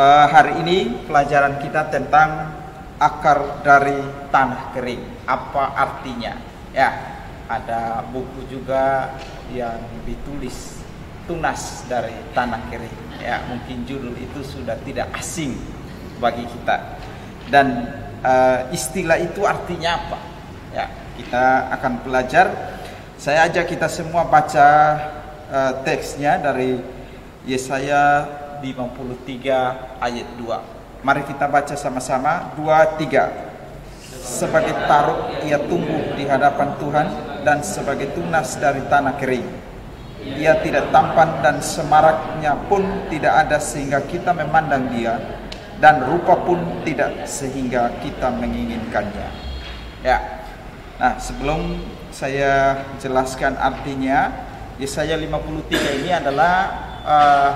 Hari ini pelajaran kita tentang akar dari tanah kering. Apa artinya? Ya, ada buku juga yang ditulis tunas dari tanah kering. Ya, mungkin judul itu sudah tidak asing bagi kita. Dan istilah itu artinya apa? Ya, kita akan belajar. Saya ajak kita semua baca teksnya dari Yesaya 53 ayat 2. Mari kita baca sama-sama. 2, 3. Sebagai taruk ia tumbuh di hadapan Tuhan, dan sebagai tunas dari tanah kering. Ia tidak tampan dan semaraknya pun tidak ada sehingga kita memandang dia, dan rupa pun tidak sehingga kita menginginkannya. Ya. Nah, sebelum saya jelaskan artinya, Yesaya 53 ini adalah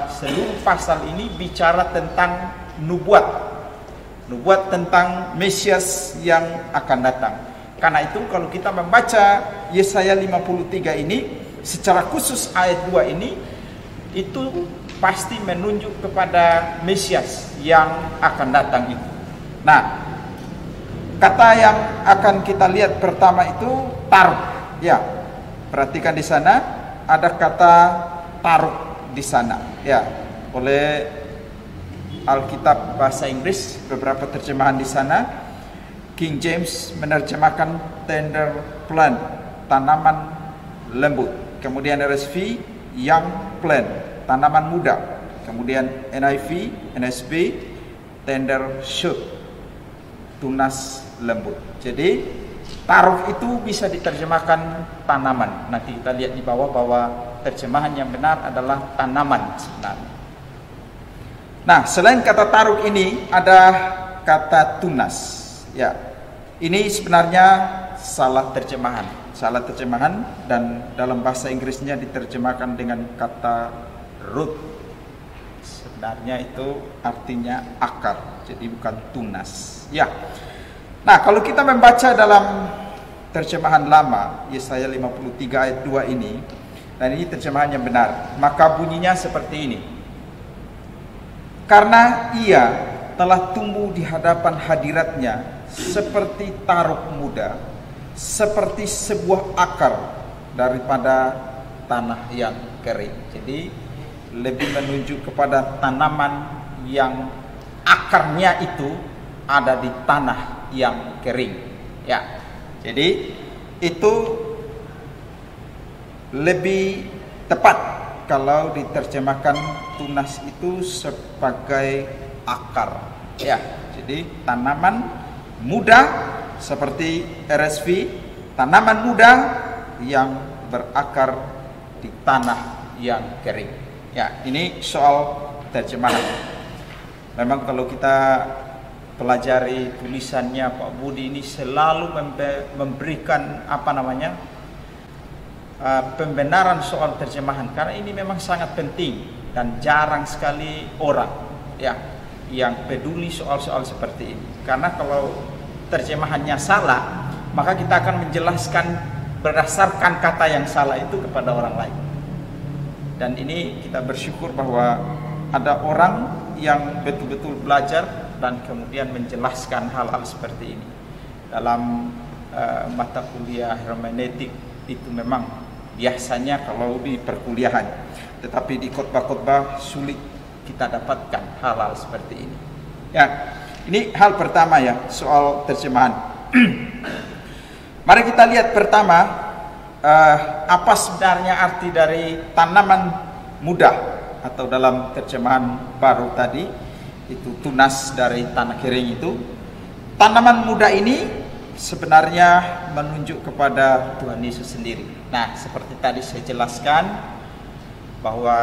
seluruh pasal ini bicara tentang nubuat tentang Mesias yang akan datang. Karena itu kalau kita membaca Yesaya 53 ini secara khusus ayat 2 ini, itu pasti menunjuk kepada Mesias yang akan datang itu. Nah, kata yang akan kita lihat pertama itu taruk. Ya, perhatikan di sana ada kata taruk di sana. Ya, oleh Alkitab bahasa Inggris, beberapa terjemahan di sana. King James menerjemahkan tender plant, tanaman lembut. Kemudian RSV, young plant, tanaman muda. Kemudian NSB, tender shoot, tunas lembut. Jadi taruk itu bisa diterjemahkan tanaman. Nanti kita lihat di bawah bahwa terjemahan yang benar adalah tanaman sebenarnya. Nah, selain kata taruk ini ada kata tunas. Ya, ini sebenarnya salah terjemahan dan dalam bahasa Inggrisnya diterjemahkan dengan kata root. Sebenarnya itu artinya akar, jadi bukan tunas. Ya. Nah, kalau kita membaca dalam terjemahan lama Yesaya 53 ayat 2 ini, dan ini terjemahan yang benar, maka bunyinya seperti ini. Karena ia telah tumbuh di hadapan hadiratnya seperti taruk muda, seperti sebuah akar daripada tanah yang kering. Jadi lebih menunjuk kepada tanaman yang akarnya itu ada di tanah yang kering. Ya, jadi itu lebih tepat kalau diterjemahkan tunas itu sebagai akar. Ya, jadi tanaman muda seperti RSV, tanaman muda yang berakar di tanah yang kering. Ya, ini soal terjemahan. Memang kalau kita pelajari tulisannya Pak Budi ini selalu memberikan pembenaran soal terjemahan, karena ini memang sangat penting dan jarang sekali orang ya yang peduli soal-soal seperti ini. Karena kalau terjemahannya salah, maka kita akan menjelaskan berdasarkan kata yang salah itu kepada orang lain. Dan ini kita bersyukur bahwa ada orang yang betul-betul belajar dan kemudian menjelaskan hal-hal seperti ini. Dalam mata kuliah hermeneutik itu memang biasanya kalau di perkuliahan, tetapi di khotbah-khotbah sulit kita dapatkan hal-hal seperti ini. Ya, ini hal pertama ya, soal terjemahan. Mari kita lihat pertama, apa sebenarnya arti dari tanaman muda, atau dalam terjemahan baru tadi itu tunas dari tanah kering itu. Tanaman muda ini sebenarnya menunjuk kepada Tuhan Yesus sendiri. Nah, seperti tadi saya jelaskan bahwa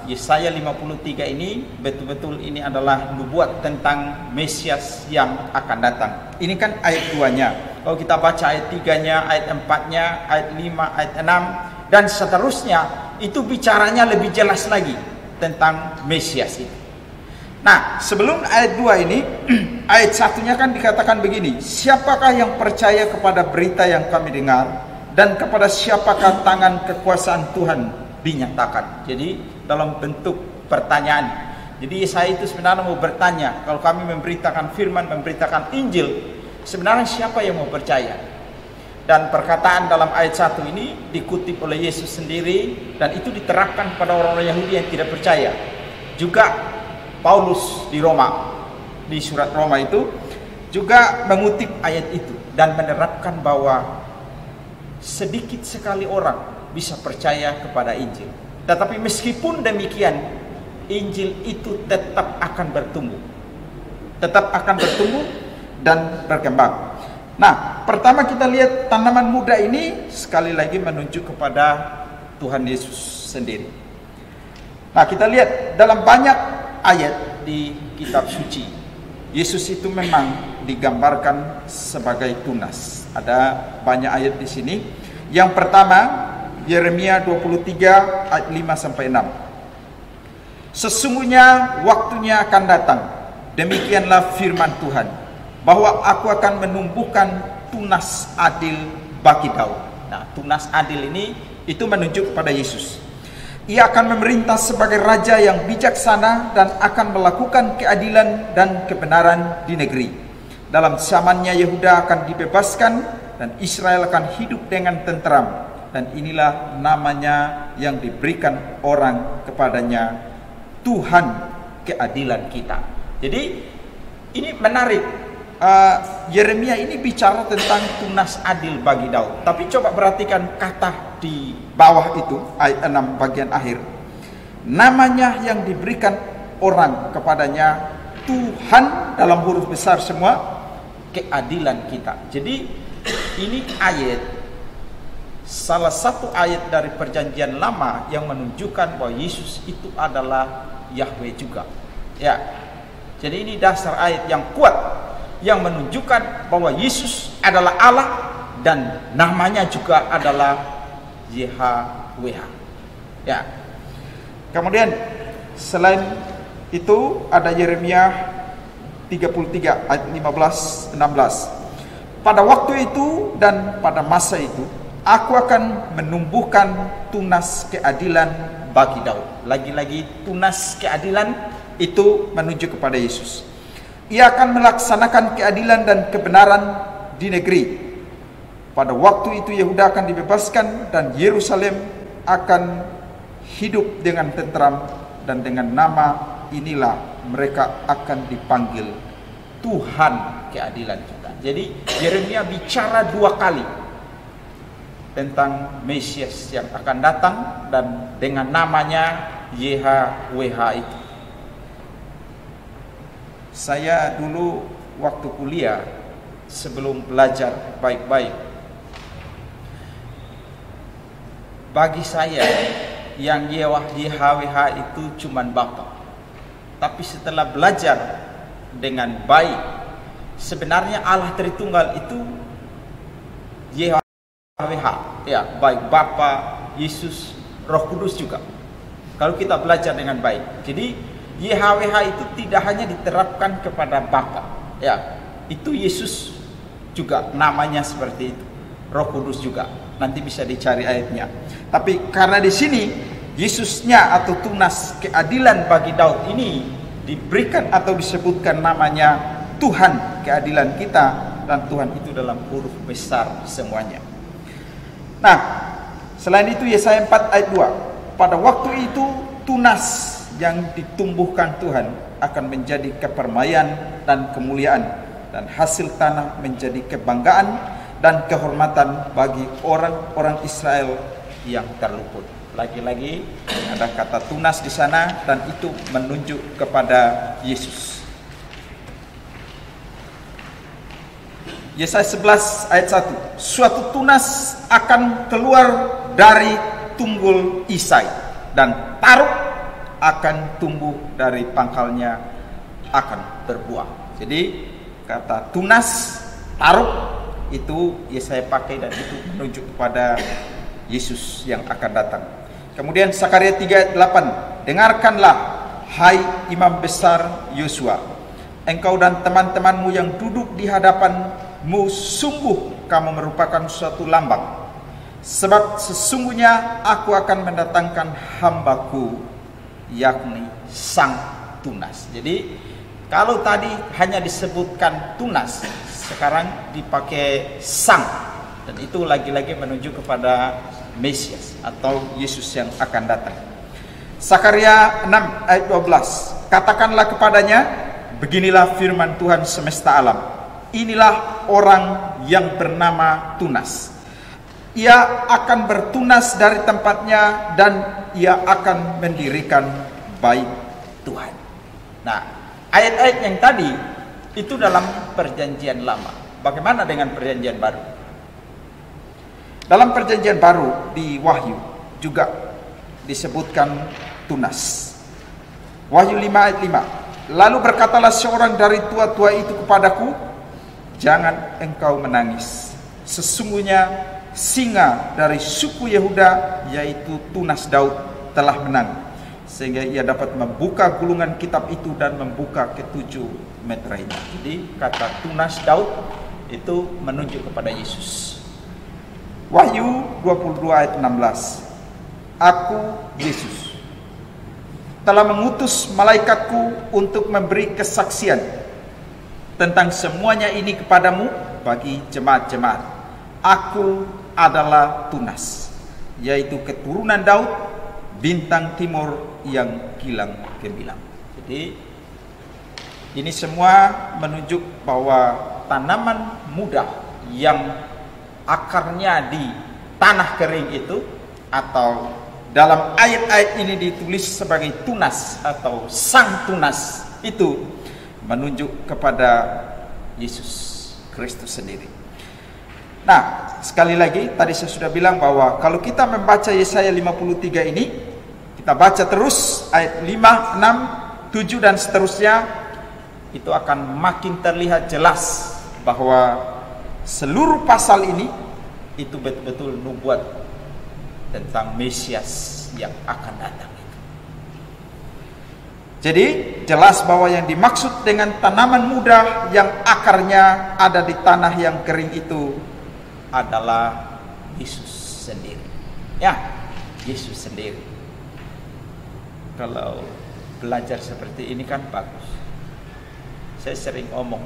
Yesaya 53 ini betul-betul ini adalah nubuat tentang Mesias yang akan datang. Ini kan ayat 2-nya. Kalau kita baca ayat 3-nya, ayat 4-nya, ayat 5, ayat 6 dan seterusnya, itu bicaranya lebih jelas lagi tentang Mesias itu. Nah, sebelum ayat 2 ini, ayat 1-nya kan dikatakan begini, siapakah yang percaya kepada berita yang kami dengar, dan kepada siapakah tangan kekuasaan Tuhan dinyatakan. Jadi dalam bentuk pertanyaan, Jadi saya itu sebenarnya mau bertanya, kalau kami memberitakan firman, memberitakan Injil, sebenarnya siapa yang mau percaya? Dan perkataan dalam ayat 1 ini dikutip oleh Yesus sendiri, dan itu diterapkan pada orang-orang Yahudi yang tidak percaya. Juga Paulus di Roma, di surat Roma itu juga mengutip ayat itu dan menerapkan bahwa sedikit sekali orang bisa percaya kepada Injil. Tetapi meskipun demikian, Injil itu tetap akan bertumbuh. Tetap akan bertumbuh dan berkembang. Nah, pertama kita lihat tanaman muda ini sekali lagi menunjuk kepada Tuhan Yesus sendiri. Nah, kita lihat dalam banyak ayat di kitab suci, Yesus itu memang digambarkan sebagai tunas. Ada banyak ayat di sini. Yang pertama, Yeremia 23 ayat 5 sampai 6. Sesungguhnya waktunya akan datang, demikianlah firman Tuhan, bahwa aku akan menumbuhkan tunas adil bagi Daud. Nah, tunas adil ini itu menunjuk kepada Yesus. Ia akan memerintah sebagai raja yang bijaksana dan akan melakukan keadilan dan kebenaran di negeri. Dalam zamannya Yehuda akan dibebaskan dan Israel akan hidup dengan tentram. Dan inilah namanya yang diberikan orang kepadanya, Tuhan keadilan kita. Jadi ini menarik. Yeremia ini bicara tentang tunas adil bagi Daud. Tapi coba perhatikan kata di bawah itu, ayat 6 bagian akhir. Namanya yang diberikan orang kepadanya, Tuhan dalam huruf besar semua, keadilan kita. Jadi ini ayat, salah satu ayat dari perjanjian lama yang menunjukkan bahwa Yesus itu adalah Yahweh juga. Ya. Jadi ini dasar ayat yang kuat yang menunjukkan bahwa Yesus adalah Allah dan namanya juga adalah YHWH. Ya. Kemudian selain itu ada Yeremia 33 ayat 15-16. Pada waktu itu dan pada masa itu aku akan menumbuhkan tunas keadilan bagi Daud. Lagi-lagi tunas keadilan itu menunjuk kepada Yesus. Ia akan melaksanakan keadilan dan kebenaran di negeri. Pada waktu itu Yehuda akan dibebaskan dan Yerusalem akan hidup dengan tentram, dan dengan nama inilah mereka akan dipanggil Tuhan keadilan kita. Jadi Yeremia bicara dua kali tentang Mesias yang akan datang dan dengan namanya YHWH itu. Saya dulu waktu kuliah, sebelum belajar baik-baik, bagi saya yang YHWH itu cuman Bapa. Tapi setelah belajar dengan baik, sebenarnya Allah Tritunggal itu YHWH, ya, baik Bapa, Yesus, Roh Kudus juga. Kalau kita belajar dengan baik, jadi YHWH itu tidak hanya diterapkan kepada Bapa, ya, itu Yesus juga namanya seperti itu, Roh Kudus juga. Nanti bisa dicari ayatnya. Tapi karena di sini Yesusnya atau tunas keadilan bagi Daud ini diberikan atau disebutkan namanya Tuhan keadilan kita, dan Tuhan itu dalam huruf besar semuanya. Nah, selain itu Yesaya 4 ayat 2. Pada waktu itu tunas yang ditumbuhkan Tuhan akan menjadi kepermaian dan kemuliaan, dan hasil tanah menjadi kebanggaan dan kehormatan bagi orang-orang Israel yang terluput. Lagi-lagi ada kata tunas di sana, dan itu menunjuk kepada Yesus. Yesaya 11 ayat 1. Suatu tunas akan keluar dari tunggul Isai, dan taruk akan tumbuh dari pangkalnya, akan berbuah. Jadi kata tunas, taruk itu Yesaya pakai, dan itu menunjuk kepada Yesus yang akan datang. Kemudian Sakaria 3 ayat 8. Dengarkanlah hai imam besar Yosua, engkau dan teman-temanmu yang duduk di hadapanmu, sungguh kamu merupakan suatu lambang. Sebab sesungguhnya aku akan mendatangkan hambaku, yakni Sang tunas. Jadi kalau tadi hanya disebutkan tunas, sekarang dipakai sang, dan itu lagi-lagi menuju kepada Mesias atau Yesus yang akan datang. Sakaria 6 ayat 12. Katakanlah kepadanya, beginilah firman Tuhan semesta alam. Inilah orang yang bernama Tunas. Ia akan bertunas dari tempatnya dan ia akan mendirikan bait Tuhan. Nah, ayat-ayat yang tadi itu dalam perjanjian lama. Bagaimana dengan perjanjian baru? Dalam perjanjian baru di Wahyu juga disebutkan tunas. Wahyu 5 ayat 5. Lalu berkatalah seorang dari tua-tua itu kepadaku, jangan engkau menangis. Sesungguhnya singa dari suku Yehuda, yaitu Tunas Daud, telah menang, sehingga ia dapat membuka gulungan kitab itu dan membuka ketujuh meterainya. Jadi kata Tunas Daud itu menunjuk kepada Yesus. Wahyu 22 ayat 16. Aku, Yesus, telah mengutus malaikatku untuk memberi kesaksian tentang semuanya ini kepadamu bagi jemaat-jemaat. Aku adalah Tunas, yaitu keturunan Daud, bintang timur yang kilang gemilang. Jadi ini semua menunjuk bahwa tanaman muda yang akarnya di tanah kering itu, atau dalam ayat-ayat ini ditulis sebagai tunas atau sang tunas, itu menunjuk kepada Yesus Kristus sendiri. Nah, sekali lagi tadi saya sudah bilang bahwa kalau kita membaca Yesaya 53 ini, kita baca terus ayat 5, 6, 7 dan seterusnya, itu akan makin terlihat jelas bahwa seluruh pasal ini itu betul-betul nubuat tentang Mesias yang akan datang. Jadi jelas bahwa yang dimaksud dengan tanaman muda yang akarnya ada di tanah yang kering itu adalah Yesus sendiri. Ya, Yesus sendiri. Kalau belajar seperti ini kan bagus. Saya sering omong,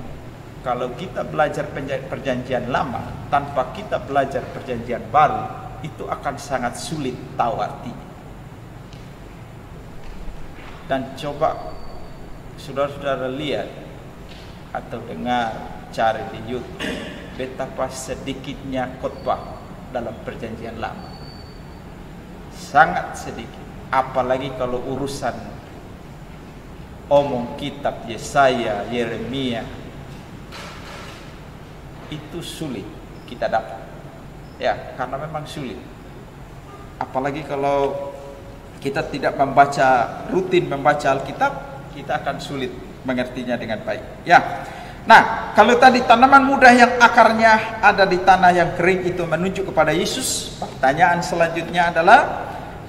kalau kita belajar perjanjian lama tanpa kita belajar perjanjian baru, itu akan sangat sulit tahu artinya. Dan coba saudara-saudara lihat atau dengar, cari di YouTube, betapa sedikitnya khotbah dalam perjanjian lama. Sangat sedikit. Apalagi kalau urusan omong kitab Yesaya, Yeremia, itu sulit kita dapat. Ya, karena memang sulit. Apalagi kalau kita tidak rutin membaca Alkitab, kita akan sulit mengertinya dengan baik. Ya. Nah, kalau tadi tanaman muda yang akarnya ada di tanah yang kering itu menunjuk kepada Yesus, pertanyaan selanjutnya adalah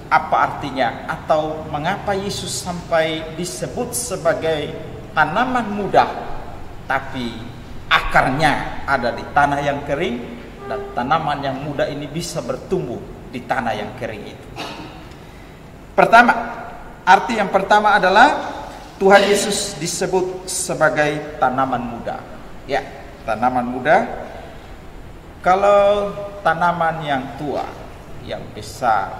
apa artinya atau mengapa Yesus sampai disebut sebagai tanaman muda tapi akarnya ada di tanah yang kering, dan tanaman yang muda ini bisa bertumbuh di tanah yang kering itu. Pertama, arti yang pertama adalah Tuhan Yesus disebut sebagai tanaman muda. Ya, tanaman muda. Kalau tanaman yang tua, yang besar,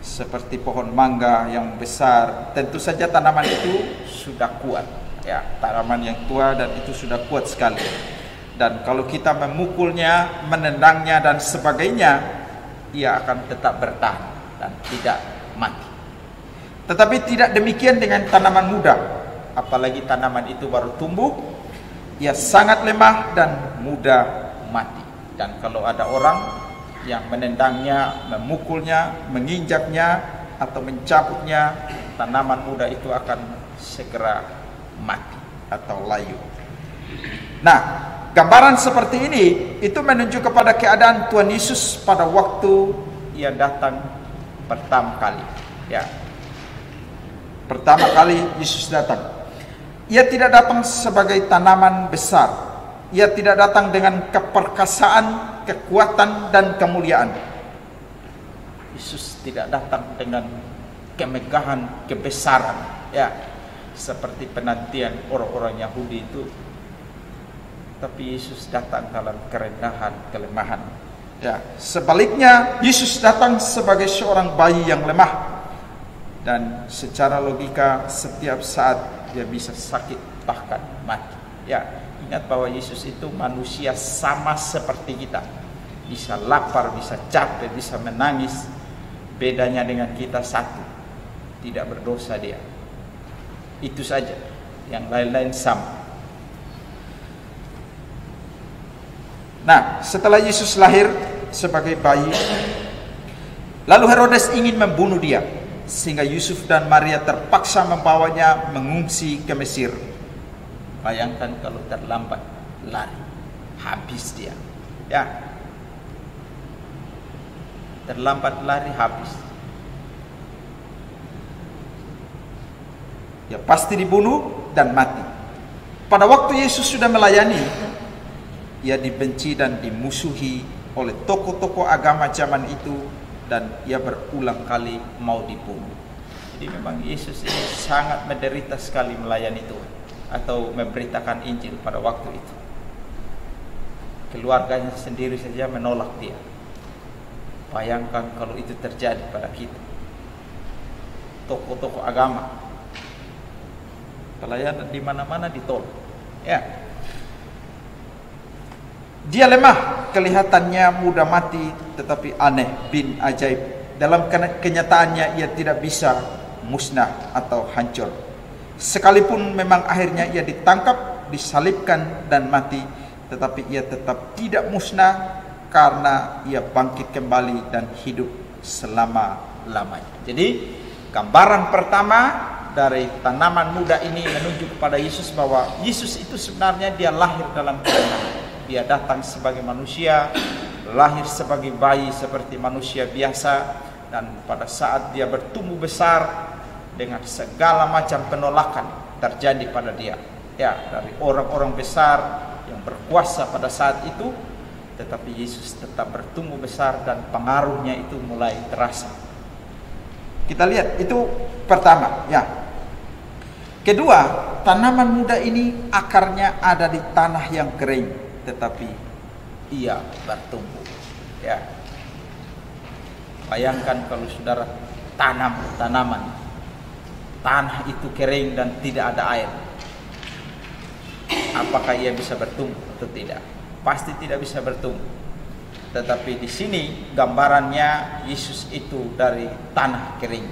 seperti pohon mangga yang besar, tentu saja tanaman itu sudah kuat. Ya, tanaman yang tua dan itu sudah kuat sekali. Dan kalau kita memukulnya, menendangnya dan sebagainya, ia akan tetap bertahan dan tidak mati. Tetapi tidak demikian dengan tanaman muda. Apalagi tanaman itu baru tumbuh, ia sangat lemah dan mudah mati. Dan kalau ada orang yang menendangnya, memukulnya, menginjaknya atau mencabutnya, tanaman muda itu akan segera mati atau layu. Nah, gambaran seperti ini itu menunjuk kepada keadaan Tuhan Yesus pada waktu ia datang pertama kali. Ya, pertama kali Yesus datang, ia tidak datang sebagai tanaman besar. Ia tidak datang dengan keperkasaan, kekuatan dan kemuliaan. Yesus tidak datang dengan kemegahan, kebesaran, ya, seperti penantian orang-orang Yahudi itu. Tapi Yesus datang dalam kerendahan, kelemahan. Ya, sebaliknya Yesus datang sebagai seorang bayi yang lemah, dan secara logika setiap saat dia bisa sakit bahkan mati. Ya, ingat bahwa Yesus itu manusia sama seperti kita, bisa lapar, bisa capek, bisa menangis. Bedanya dengan kita satu, tidak berdosa dia. Itu saja, yang lain-lain sama. Nah, setelah Yesus lahir sebagai bayi, lalu Herodes ingin membunuh dia, sehingga Yusuf dan Maria terpaksa membawanya mengungsi ke Mesir. Bayangkan kalau terlambat lari, habis dia. Ya, terlambat lari habis. Ya pasti dibunuh dan mati. Pada waktu Yesus sudah melayani, ia dibenci dan dimusuhi oleh tokoh-tokoh agama zaman itu, dan ia berulang kali mau dibunuh. Jadi memang Yesus ini sangat menderita sekali melayani Tuhan atau memberitakan Injil pada waktu itu. Keluarganya sendiri saja menolak dia. Bayangkan kalau itu terjadi pada kita, tokoh-tokoh agama, pelayanan di mana-mana ditolak. Ya, dia lemah, kelihatannya mudah mati, tetapi aneh bin ajaib. Dalam kenyataannya ia tidak bisa musnah atau hancur. Sekalipun memang akhirnya ia ditangkap, disalibkan dan mati, tetapi ia tetap tidak musnah karena ia bangkit kembali dan hidup selama-lamanya. Jadi gambaran pertama dari tanaman muda ini menunjuk kepada Yesus bahwa Yesus itu sebenarnya dia lahir dalam keadaan. Dia datang sebagai manusia, lahir sebagai bayi seperti manusia biasa, dan pada saat dia bertumbuh besar dengan segala macam penolakan terjadi pada dia. Ya, dari orang-orang besar yang berkuasa pada saat itu, tetapi Yesus tetap bertumbuh besar dan pengaruhnya itu mulai terasa. Kita lihat itu pertama, ya. Kedua, tanaman muda ini akarnya ada di tanah yang kering, tetapi ia bertumbuh. Ya. Bayangkan kalau saudara tanam tanaman, tanah itu kering dan tidak ada air, apakah ia bisa bertumbuh atau tidak? Pasti tidak bisa bertumbuh. Tetapi di sini gambarannya Yesus itu dari tanah kering.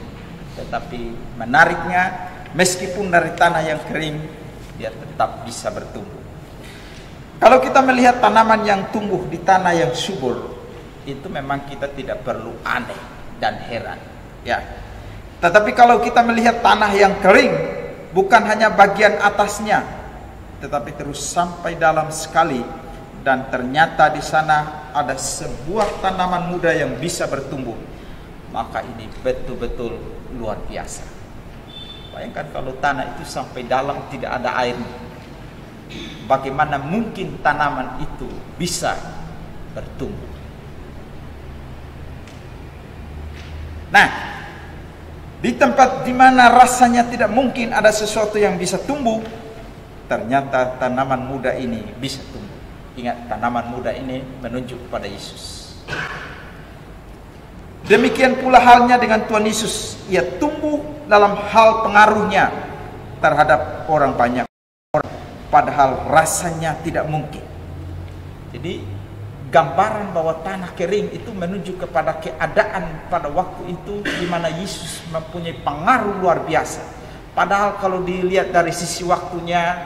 Tetapi menariknya, meskipun dari tanah yang kering, dia tetap bisa bertumbuh. Kalau kita melihat tanaman yang tumbuh di tanah yang subur, itu memang kita tidak perlu aneh dan heran, ya. Tetapi kalau kita melihat tanah yang kering, bukan hanya bagian atasnya, tetapi terus sampai dalam sekali, dan ternyata di sana ada sebuah tanaman muda yang bisa bertumbuh, maka ini betul-betul luar biasa. Bayangkan kalau tanah itu sampai dalam tidak ada air, bagaimana mungkin tanaman itu bisa bertumbuh? Nah, di tempat di mana rasanya tidak mungkin ada sesuatu yang bisa tumbuh, ternyata tanaman muda ini bisa tumbuh. Ingat, tanaman muda ini menunjuk pada Yesus. Demikian pula halnya dengan Tuhan Yesus. Ia tumbuh dalam hal pengaruhnya terhadap orang banyak, padahal rasanya tidak mungkin. Jadi gambaran bahwa tanah kering itu menunjuk kepada keadaan pada waktu itu di mana Yesus mempunyai pengaruh luar biasa. Padahal kalau dilihat dari sisi waktunya,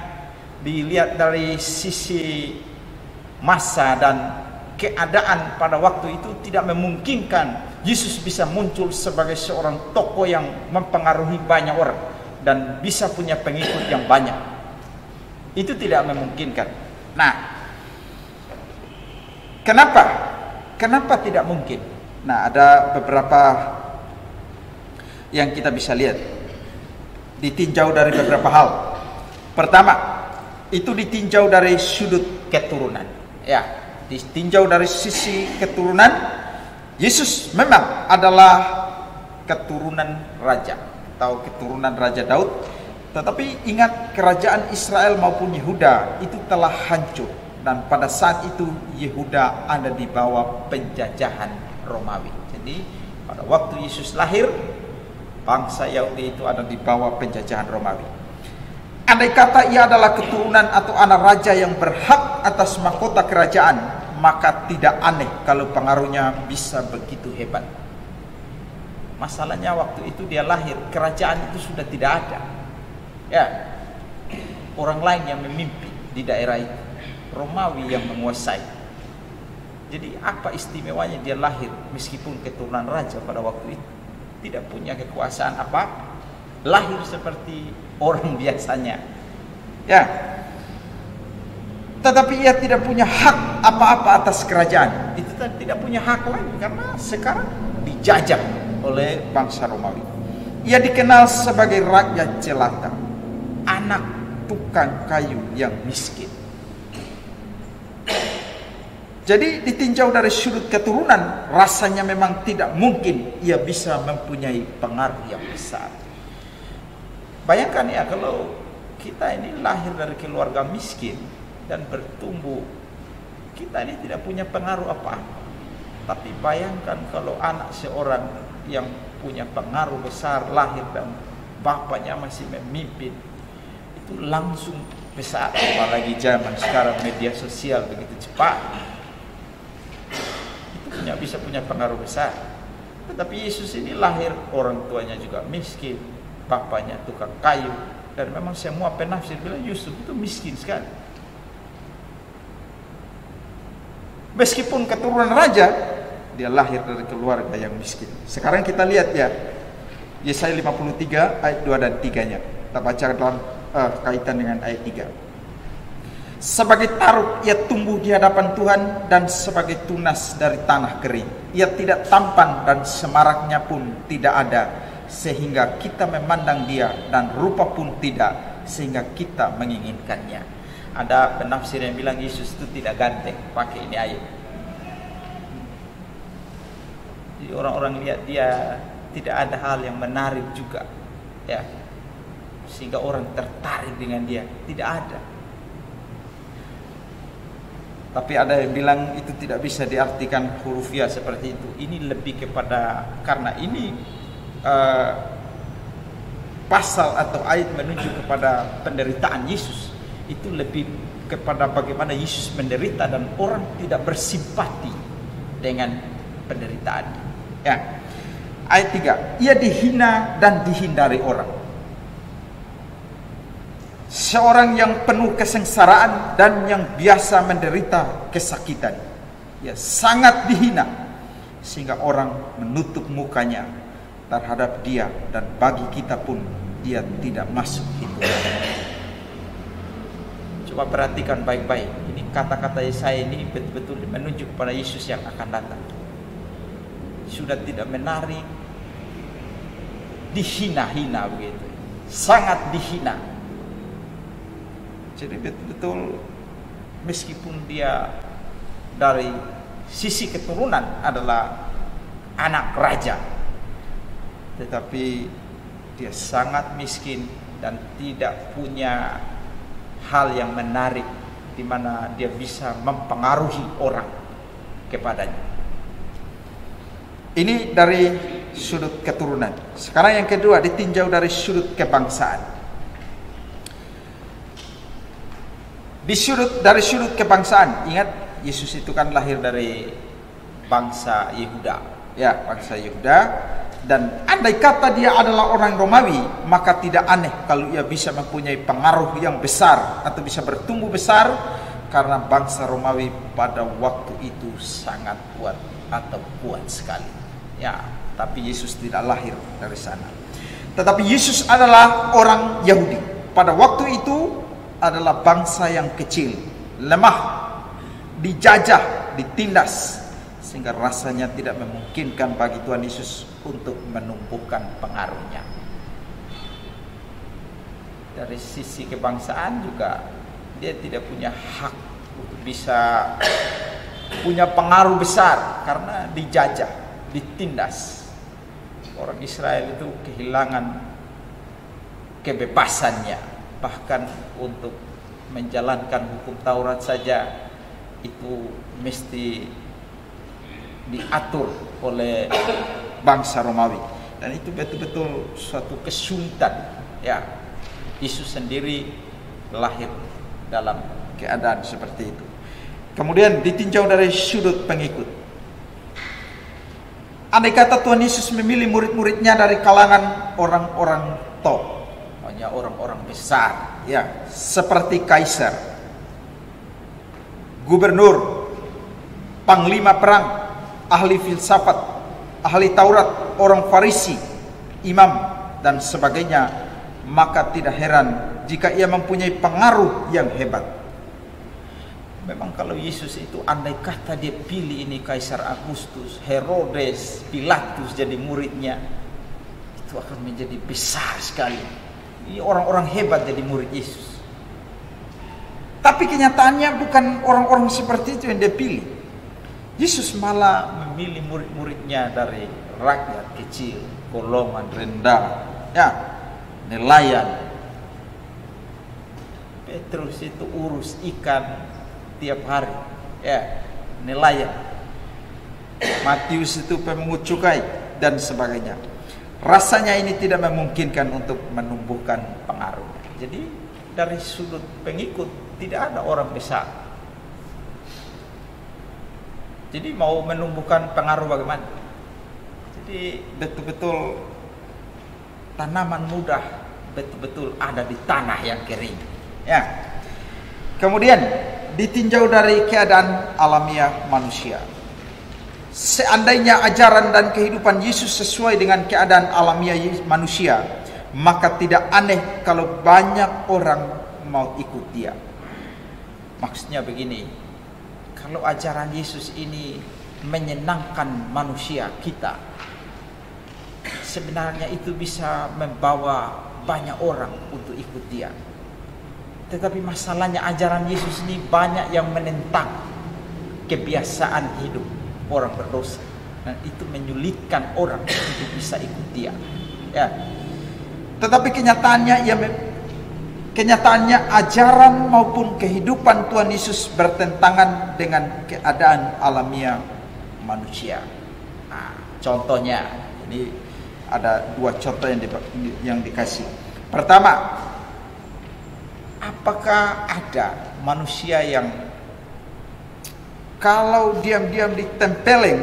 dilihat dari sisi masa dan keadaan pada waktu itu, tidak memungkinkan Yesus bisa muncul sebagai seorang tokoh yang mempengaruhi banyak orang dan bisa punya pengikut yang banyak. Itu tidak memungkinkan. Nah, kenapa tidak mungkin? Nah, ada beberapa yang kita bisa lihat, ditinjau dari beberapa hal. Pertama, itu ditinjau dari sudut keturunan. Ya, ditinjau dari sisi keturunan, Yesus memang adalah keturunan raja atau keturunan Raja Daud. Tetapi ingat, kerajaan Israel maupun Yehuda itu telah hancur, dan pada saat itu Yehuda ada di bawah penjajahan Romawi. Jadi pada waktu Yesus lahir, bangsa Yahudi itu ada di bawah penjajahan Romawi. Andai kata ia adalah keturunan atau anak raja yang berhak atas mahkota kerajaan, maka tidak aneh kalau pengaruhnya bisa begitu hebat. Masalahnya waktu itu dia lahir, kerajaan itu sudah tidak ada. Ya, orang lain yang memimpin di daerah itu, Romawi yang menguasai. Jadi apa istimewanya dia lahir meskipun keturunan raja pada waktu itu? Tidak punya kekuasaan apa? Lahir seperti orang biasanya. Ya. Tetapi ia tidak punya hak apa-apa atas kerajaan. Itu tidak punya hak lagi karena sekarang dijajah oleh bangsa Romawi. Ia dikenal sebagai rakyat jelata, anak tukang kayu yang miskin. Jadi ditinjau dari sudut keturunan, rasanya memang tidak mungkin ia bisa mempunyai pengaruh yang besar. Bayangkan ya, kalau kita ini lahir dari keluarga miskin dan bertumbuh, kita ini tidak punya pengaruh apa-apa. Tapi bayangkan kalau anak seorang yang punya pengaruh besar lahir dan bapaknya masih memimpin, itu langsung besar. Apalagi zaman sekarang media sosial begitu cepat, itu bisa punya pengaruh besar. Tetapi Yesus ini lahir, orang tuanya juga miskin, bapaknya tukang kayu, dan memang semua penafsir bilang Yusuf itu miskin sekali. Meskipun keturunan raja, dia lahir dari keluarga yang miskin. Sekarang kita lihat ya, Yesaya 53 ayat 2 dan 3-nya. Kita baca dalam kaitan dengan ayat 3. Sebagai taruk ia tumbuh di hadapan Tuhan, dan sebagai tunas dari tanah kering. Ia tidak tampan dan semaraknya pun tidak ada, sehingga kita memandang dia, dan rupa pun tidak, sehingga kita menginginkannya. Ada penafsir yang bilang Yesus itu tidak ganteng, pakai ini ayat. Jadi orang-orang lihat dia tidak ada hal yang menarik juga, ya, sehingga orang tertarik dengan dia, tidak ada. Tapi ada yang bilang itu tidak bisa diartikan hurufiah seperti itu. Ini lebih kepada, karena ini pasal atau ayat menunjuk kepada penderitaan Yesus. Itu lebih kepada bagaimana Yesus menderita dan orang tidak bersimpati dengan penderitaannya. Ya. Ayat 3, ia dihina dan dihindari orang. Seorang yang penuh kesengsaraan dan yang biasa menderita kesakitan. Ia sangat dihina sehingga orang menutup mukanya terhadap dia, dan bagi kita pun dia tidak masuk hitungan. Coba perhatikan baik-baik. Ini kata-kata Yesaya ini betul-betul menunjuk pada Yesus yang akan datang. Sudah tidak menarik, dihina-hina begitu, sangat dihina. Jadi betul-betul meskipun dia dari sisi keturunan adalah anak raja, tetapi dia sangat miskin dan tidak punya hal yang menarik di mana dia bisa mempengaruhi orang kepadanya. Ini dari sudut keturunan. Sekarang yang kedua, ditinjau dari sudut kebangsaan. Dari sudut kebangsaan, ingat Yesus itu kan lahir dari bangsa Yehuda, ya, bangsa Yehuda. Dan andai kata dia adalah orang Romawi, maka tidak aneh kalau ia bisa mempunyai pengaruh yang besar atau bisa bertumbuh besar, karena bangsa Romawi pada waktu itu sangat kuat atau kuat sekali. Ya, tapi Yesus tidak lahir dari sana. Tetapi Yesus adalah orang Yahudi. Pada waktu itu adalah bangsa yang kecil, lemah, dijajah, ditindas, sehingga rasanya tidak memungkinkan bagi Tuhan Yesus untuk menumbuhkan pengaruhnya. Dari sisi kebangsaan juga dia tidak punya hak untuk bisa punya pengaruh besar karena dijajah, ditindas orang Israel itu kehilangan kebebasannya, bahkan untuk menjalankan hukum Taurat saja itu mesti diatur oleh bangsa Romawi, dan itu betul-betul suatu kesulitan. Ya, Yesus sendiri lahir dalam keadaan seperti itu. Kemudian ditinjau dari sudut pengikut. Andai kata Tuhan Yesus memilih murid-muridnya dari kalangan orang-orang top, hanya orang-orang besar, ya, seperti kaisar, gubernur, panglima perang, ahli filsafat, ahli Taurat, orang Farisi, imam, dan sebagainya, maka tidak heran jika ia mempunyai pengaruh yang hebat. Memang kalau Yesus itu andai kata dia pilih ini Kaisar Agustus, Herodes, Pilatus jadi muridnya, itu akan menjadi besar sekali. Ini orang-orang hebat jadi murid Yesus. Tapi kenyataannya bukan orang-orang seperti itu yang dia pilih. Yesus malah memilih murid-muridnya dari rakyat kecil, golongan rendah, ya, nelayan. Petrus itu urus ikan tiap hari, ya, nelayan. Matius itu pemungut cukai dan sebagainya. Rasanya ini tidak memungkinkan untuk menumbuhkan pengaruh. Jadi dari sudut pengikut tidak ada orang besar. Jadi mau menumbuhkan pengaruh bagaimana? Jadi betul-betul tanaman mudah betul-betul ada di tanah yang kering. Ya. Kemudian ditinjau dari keadaan alamiah manusia. Seandainya ajaran dan kehidupan Yesus sesuai dengan keadaan alamiah manusia, maka tidak aneh kalau banyak orang mau ikut dia. Maksudnya begini, kalau ajaran Yesus ini menyenangkan manusia kita, sebenarnya itu bisa membawa banyak orang untuk ikut dia. Tetapi masalahnya ajaran Yesus ini banyak yang menentang kebiasaan hidup orang berdosa, dan itu menyulitkan orang untuk bisa ikut dia. Ya. Tetapi kenyataannya ajaran maupun kehidupan Tuhan Yesus bertentangan dengan keadaan alamiah manusia. Nah, contohnya ini ada dua contoh yang dikasih. Pertama, apakah ada manusia yang kalau diam-diam ditempeleng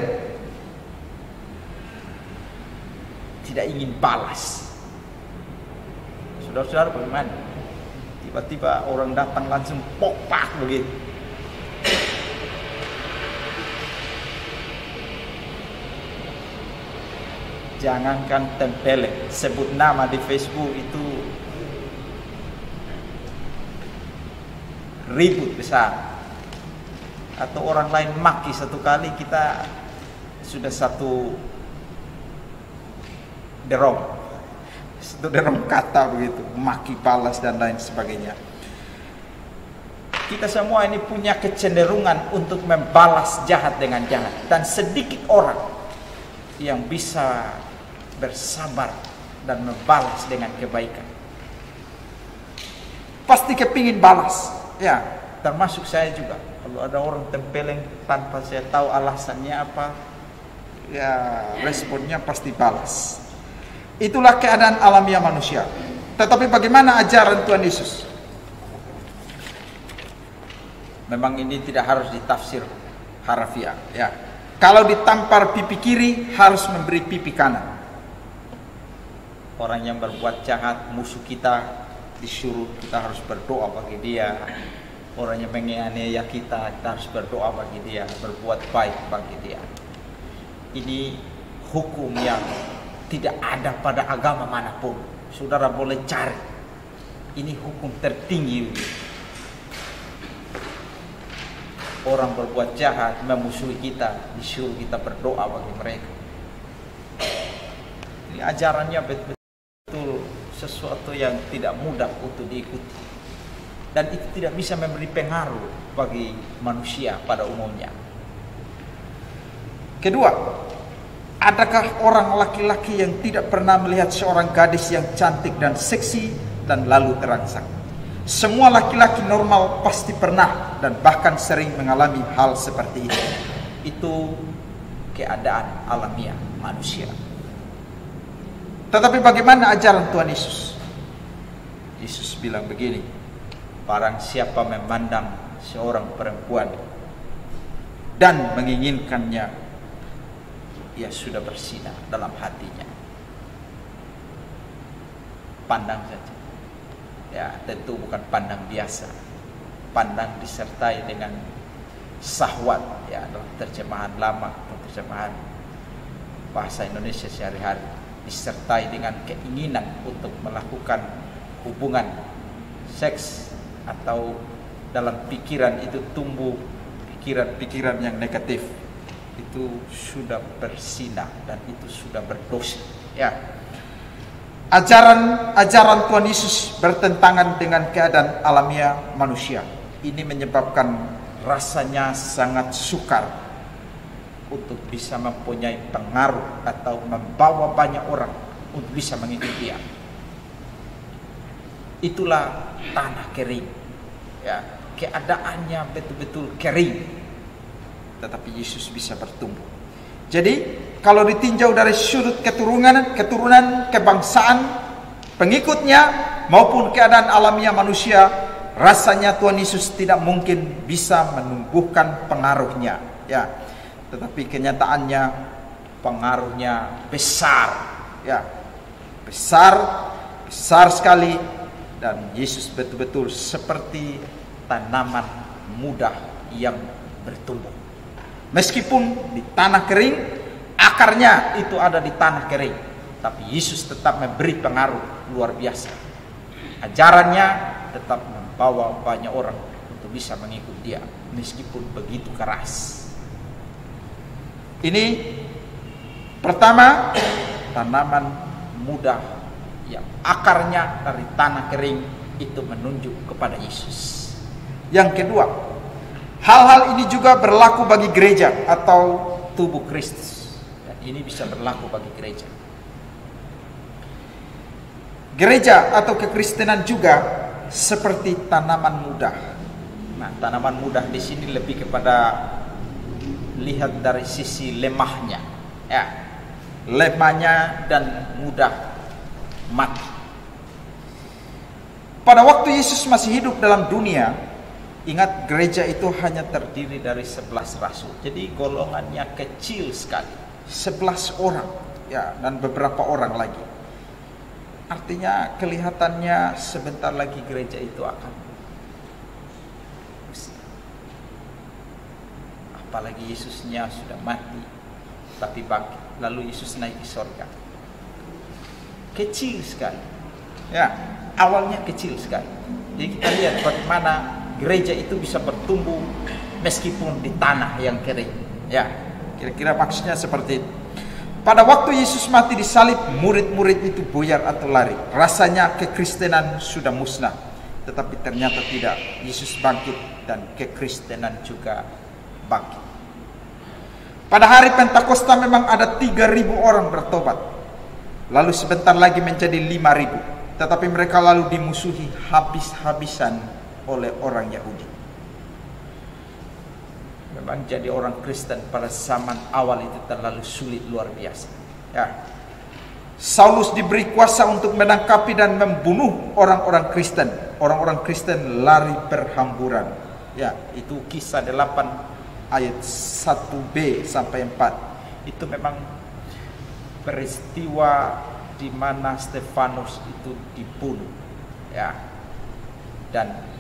tidak ingin balas? Saudara-saudara bagaimana? Tiba-tiba orang datang langsung popak begitu. Jangankan tempeleng, sebut nama di Facebook itu ribut besar. Atau orang lain maki satu kali, kita sudah satu derong kata begitu, maki balas dan lain sebagainya. Kita semua ini punya kecenderungan untuk membalas jahat dengan jahat, dan sedikit orang yang bisa bersabar dan membalas dengan kebaikan. Pasti kepingin balas, ya, termasuk saya juga. Kalau ada orang tempeleng tanpa saya tahu alasannya apa, ya responnya pasti balas. Itulah keadaan alamiah manusia. Tetapi bagaimana ajaran Tuhan Yesus? Memang ini tidak harus ditafsir harafiah, ya. Kalau ditampar pipi kiri harus memberi pipi kanan. Orang yang berbuat jahat, musuh kita, disuruh kita harus berdoa bagi dia. Orang yang menganiaya kita harus berdoa bagi dia, berbuat baik bagi dia. Ini hukum yang tidak ada pada agama manapun. Saudara boleh cari. Ini hukum tertinggi. Orang berbuat jahat, memusuhi kita, disuruh kita berdoa bagi mereka. Ini ajarannya betul-betul sesuatu yang tidak mudah untuk diikuti. Dan itu tidak bisa memberi pengaruh bagi manusia pada umumnya. Kedua, Adakah orang laki-laki yang tidak pernah melihat seorang gadis yang cantik dan seksi dan lalu terangsang? Semua laki-laki normal pasti pernah dan bahkan sering mengalami hal seperti itu. Itu keadaan alamiah manusia. Tetapi bagaimana ajaran Tuhan Yesus? Yesus bilang begini, barang siapa memandang seorang perempuan dan menginginkannya, ia sudah berzina dalam hatinya. Pandang saja. Ya, tentu bukan pandang biasa. Pandang disertai dengan syahwat, ya, dalam terjemahan lama atau terjemahan bahasa Indonesia sehari-hari, disertai dengan keinginan untuk melakukan hubungan seks, atau dalam pikiran itu tumbuh pikiran-pikiran yang negatif. Itu sudah berzina dan itu sudah berdosa. Ya. Ajaran Tuhan Yesus bertentangan dengan keadaan alamiah manusia. Ini menyebabkan rasanya sangat sukar untuk bisa mempunyai pengaruh atau membawa banyak orang untuk bisa mengikuti dia. Itulah tanah kering. Ya, keadaannya betul-betul kering. Tetapi Yesus bisa bertumbuh. Jadi kalau ditinjau dari sudut keturunan, kebangsaan, pengikutnya maupun keadaan alamiah manusia, rasanya Tuhan Yesus tidak mungkin bisa menumbuhkan pengaruhnya, ya. Tetapi kenyataannya pengaruhnya besar, ya, besar sekali, dan Yesus betul-betul seperti tanaman muda yang bertumbuh. Meskipun di tanah kering, akarnya itu ada di tanah kering, tapi Yesus tetap memberi pengaruh luar biasa. Ajarannya tetap membawa banyak orang untuk bisa mengikuti dia, meskipun begitu keras. Ini pertama, tanaman muda yang akarnya dari tanah kering itu menunjuk kepada Yesus. Yang kedua, hal-hal ini juga berlaku bagi gereja atau tubuh Kristus. Dan ini bisa berlaku bagi gereja. Gereja atau kekristenan juga seperti tanaman muda. Nah, tanaman muda di sini lebih kepada lihat dari sisi lemahnya, ya, lemahnya dan mudah mati. Pada waktu Yesus masih hidup dalam dunia, ingat, gereja itu hanya terdiri dari 11 rasul. Jadi golongannya kecil sekali. 11 orang, ya, dan beberapa orang lagi. Artinya kelihatannya sebentar lagi gereja itu akan musnah. Apalagi Yesusnya sudah mati, tapi bangkit. Lalu Yesus naik ke surga. Kecil sekali. Ya, awalnya kecil sekali. Jadi kita lihat bagaimana gereja itu bisa bertumbuh meskipun di tanah yang kering. Ya, kira-kira maksudnya seperti itu. Pada waktu Yesus mati disalib, murid-murid itu buyar atau lari. Rasanya kekristenan sudah musnah. Tetapi ternyata tidak. Yesus bangkit dan kekristenan juga bangkit. Pada hari Pentakosta memang ada 3.000 orang bertobat. Lalu sebentar lagi menjadi 5.000. Tetapi mereka lalu dimusuhi habis-habisan oleh orang Yahudi. Memang jadi orang Kristen pada zaman awal itu terlalu sulit, luar biasa. Ya. Saulus diberi kuasa untuk menangkapi dan membunuh orang-orang Kristen. Orang-orang Kristen lari berhamburan. Ya, itu Kisah 8 ayat 1b sampai 4. Itu memang peristiwa di mana Stefanus itu dibunuh. Ya. Dan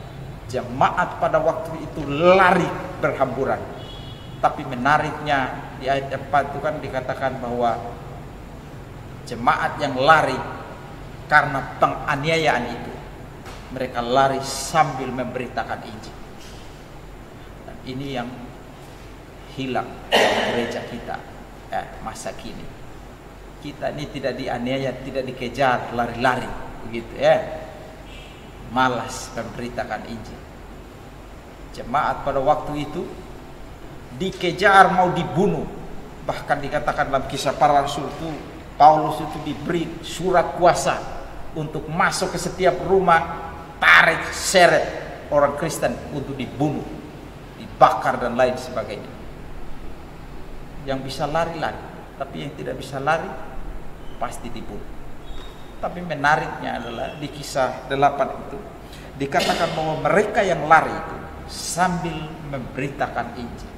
jemaat pada waktu itu lari berhamburan. Tapi menariknya di ayat 4 itu kan dikatakan bahwa jemaat yang lari karena penganiayaan itu, mereka lari sambil memberitakan Injil. Dan ini yang hilang dari gereja kita masa kini. Kita ini tidak dianiaya, tidak dikejar, lari-lari begitu ya. Malas memberitakan Injil. Jemaat pada waktu itu dikejar, mau dibunuh, Bahkan dikatakan dalam Kisah Para Rasul itu, Paulus itu diberi surat kuasa untuk masuk ke setiap rumah, tarik, seret orang Kristen untuk dibunuh, dibakar dan lain sebagainya. Yang bisa lari-lari, tapi yang tidak bisa lari pasti dibunuh. Tapi menariknya adalah di Kisah 8 itu dikatakan bahwa mereka yang lari itu sambil memberitakan Injil.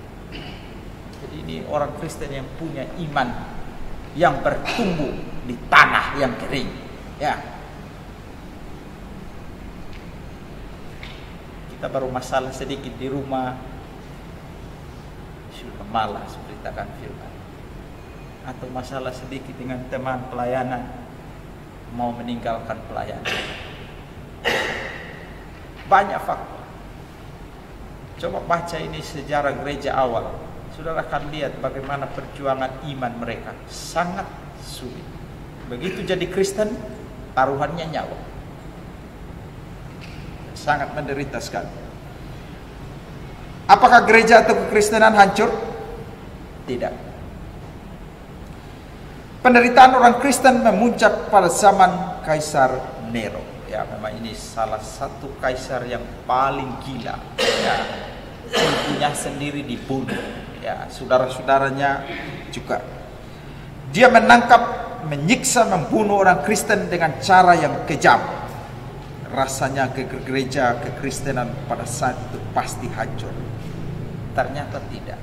Jadi ini orang Kristen yang punya iman yang bertumbuh di tanah yang kering. Ya. Kita baru masalah sedikit di rumah, sudah malas beritakan firman. Atau masalah sedikit dengan teman pelayanan, mau meninggalkan pelayanan. Banyak faktor. Coba baca ini sejarah gereja awal. Saudara akan lihat bagaimana perjuangan iman mereka sangat sulit. Begitu jadi Kristen, taruhannya nyawa. Sangat menderita sekali. Apakah gereja atau kekristenan hancur? Tidak. Penderitaan orang Kristen memuncak pada zaman Kaisar Nero. Ya, memang ini salah satu kaisar yang paling gila. Ya, ibunya sendiri dibunuh. Ya, saudara-saudaranya juga. Dia menangkap, menyiksa, membunuh orang Kristen dengan cara yang kejam. Rasanya gereja kekristenan pada saat itu pasti hancur. Ternyata tidak.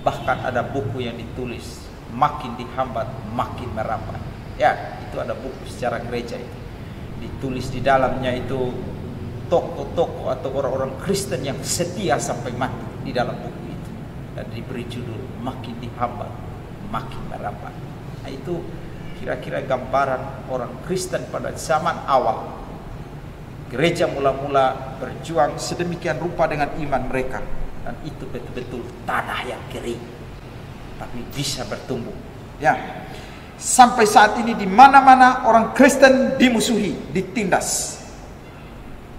Bahkan ada buku yang ditulis, makin dihambat makin merambat. Ya, itu ada buku sejarah gereja itu. Ditulis di dalamnya itu tokoh-tokoh atau orang-orang Kristen yang setia sampai mati di dalam buku itu. Dan diberi judul makin dihambat makin merambat. Nah, itu kira-kira gambaran orang Kristen pada zaman awal. Gereja mula-mula berjuang sedemikian rupa dengan iman mereka. Dan itu betul-betul tanah yang kering, tapi bisa bertumbuh. Ya, sampai saat ini di mana-mana orang Kristen dimusuhi, ditindas.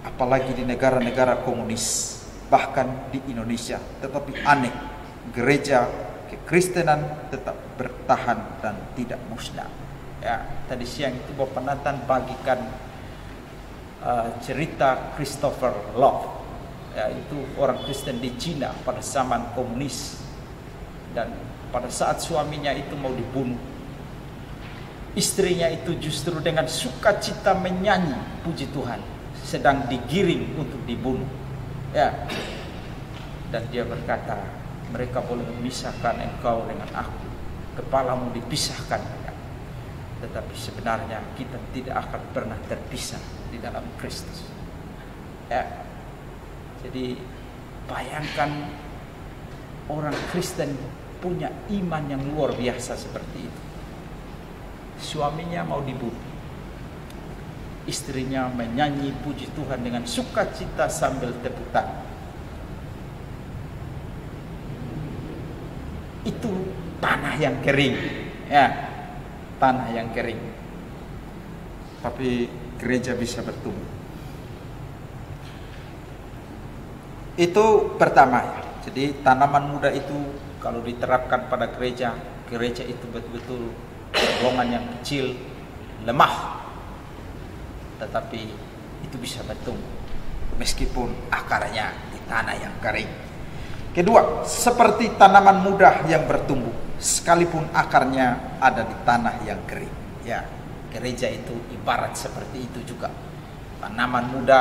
Apalagi di negara-negara komunis, bahkan di Indonesia. Tetapi aneh, gereja kekristenan tetap bertahan dan tidak musnah. Ya, tadi siang itu Bapak Nathan bagikan cerita Christopher Love. Ya, itu orang Kristen di Cina pada zaman komunis, dan pada saat suaminya itu mau dibunuh, istrinya itu justru dengan sukacita menyanyi puji Tuhan sedang digiring untuk dibunuh. Ya, dan dia berkata, mereka boleh memisahkan engkau dengan aku, kepalamu dipisahkan, tetapi sebenarnya kita tidak akan pernah terpisah di dalam Kristus. Ya. Jadi bayangkan orang Kristen punya iman yang luar biasa seperti itu. Suaminya mau dibunuh, istrinya menyanyi puji Tuhan dengan sukacita sambil tepuk tangan. Itu tanah yang kering, ya, tanah yang kering. Tapi gereja bisa bertumbuh. Itu pertama ya. Jadi tanaman muda itu kalau diterapkan pada gereja, gereja itu betul-betul golongan yang kecil, lemah, tetapi itu bisa bertumbuh meskipun akarnya di tanah yang kering. Kedua, seperti tanaman muda yang bertumbuh sekalipun akarnya ada di tanah yang kering. Ya, gereja itu ibarat seperti itu juga. Tanaman muda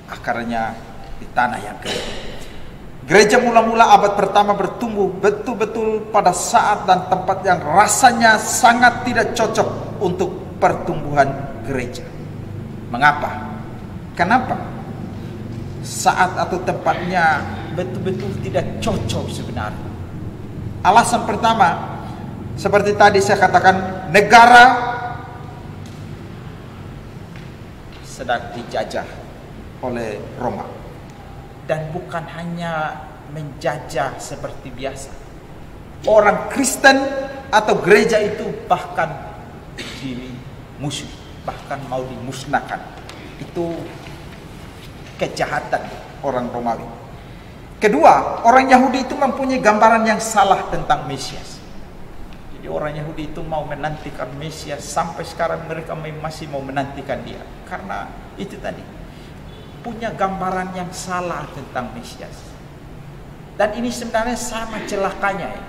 akarnya di tanah yang kering. Gereja mula-mula abad pertama bertumbuh betul-betul pada saat dan tempat yang rasanya sangat tidak cocok untuk pertumbuhan gereja. Mengapa? Kenapa? Saat atau tempatnya betul-betul tidak cocok sebenarnya. Alasan pertama, seperti tadi saya katakan, negara sedang dijajah oleh Roma. Dan bukan hanya menjajah seperti biasa. Orang Kristen atau gereja itu bahkan dimusuhi, bahkan mau dimusnahkan. Itu kejahatan orang Romawi. Kedua, orang Yahudi itu mempunyai gambaran yang salah tentang Mesias. Jadi orang Yahudi itu mau menantikan Mesias, sampai sekarang mereka masih mau menantikan dia. Karena itu tadi, punya gambaran yang salah tentang Mesias. Dan ini sebenarnya sama celakanya ya,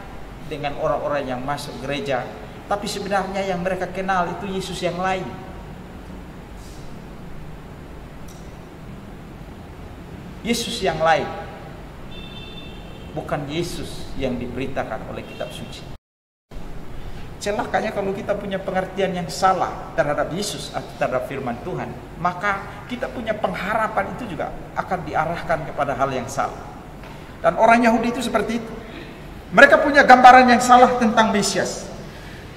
dengan orang-orang yang masuk gereja, tapi sebenarnya yang mereka kenal itu Yesus yang lain. Yesus yang lain, bukan Yesus yang diberitakan oleh kitab suci. Celakanya kalau kita punya pengertian yang salah terhadap Yesus atau terhadap firman Tuhan, maka kita punya pengharapan itu juga akan diarahkan kepada hal yang salah. Dan orang Yahudi itu seperti itu. Mereka punya gambaran yang salah tentang Mesias.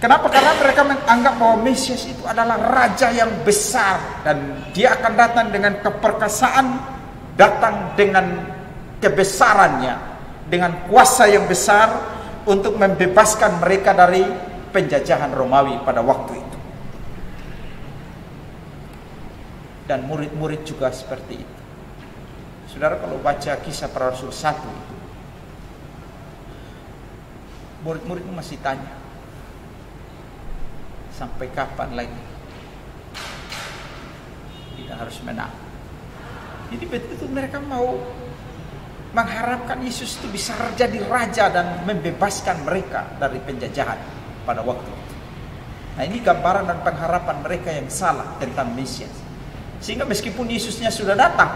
Kenapa? Karena mereka menganggap bahwa Mesias itu adalah raja yang besar, dan dia akan datang dengan keperkasaan, datang dengan kebesarannya, dengan kuasa yang besar untuk membebaskan mereka dari penjajahan Romawi pada waktu itu. Dan murid-murid juga seperti itu. Saudara kalau baca Kisah Para Rasul 1 itu, murid-murid masih tanya, sampai kapan lagi kita harus menang? Jadi betul mereka mau mengharapkan Yesus itu bisa jadi raja dan membebaskan mereka dari penjajahan pada waktu itu. Nah, ini gambaran dan pengharapan mereka yang salah tentang Mesias. Sehingga meskipun Yesusnya sudah datang,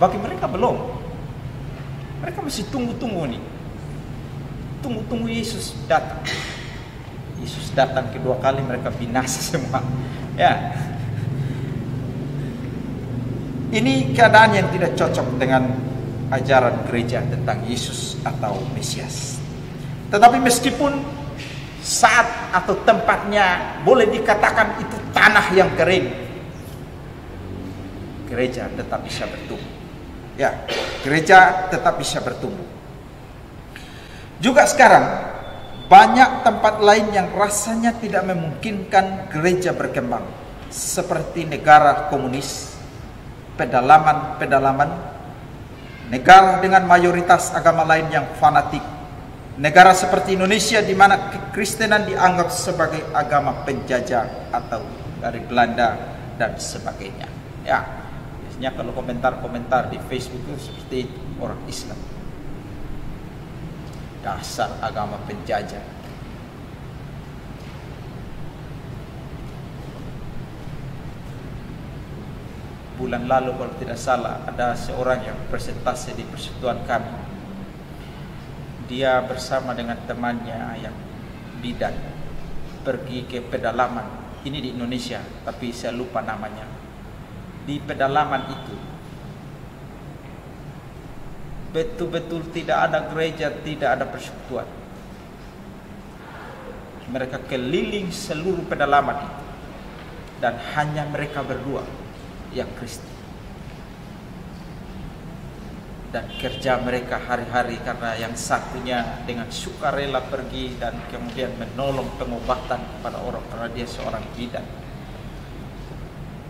bagi mereka belum. Mereka masih tunggu-tunggu nih. Tunggu-tunggu Yesus datang. Yesus datang kedua kali, mereka binasa semua. Ya. Ini keadaan yang tidak cocok dengan ajaran gereja tentang Yesus atau Mesias. Tetapi meskipun saat atau tempatnya boleh dikatakan itu tanah yang kering, gereja tetap bisa bertumbuh. Ya, gereja tetap bisa bertumbuh. Juga sekarang banyak tempat lain yang rasanya tidak memungkinkan gereja berkembang, seperti negara komunis, pedalaman-pedalaman, negara dengan mayoritas agama lain yang fanatik, negara seperti Indonesia di mana kekristenan dianggap sebagai agama penjajah atau dari Belanda dan sebagainya. Ya, biasanya kalau komentar-komentar di Facebook itu seperti itu, orang Islam, dasar agama penjajah. Bulan lalu kalau tidak salah ada seorang yang presentasi di persekutuan kami. Dia bersama dengan temannya yang bidan pergi ke pedalaman. Ini di Indonesia, tapi saya lupa namanya. Di pedalaman itu betul-betul tidak ada gereja, tidak ada persekutuan. Mereka keliling seluruh pedalaman itu, dan hanya mereka berdua yang Kristen. Dan kerja mereka hari-hari, karena yang satunya dengan sukarela pergi dan kemudian menolong pengobatan kepada orang karena dia seorang bidan.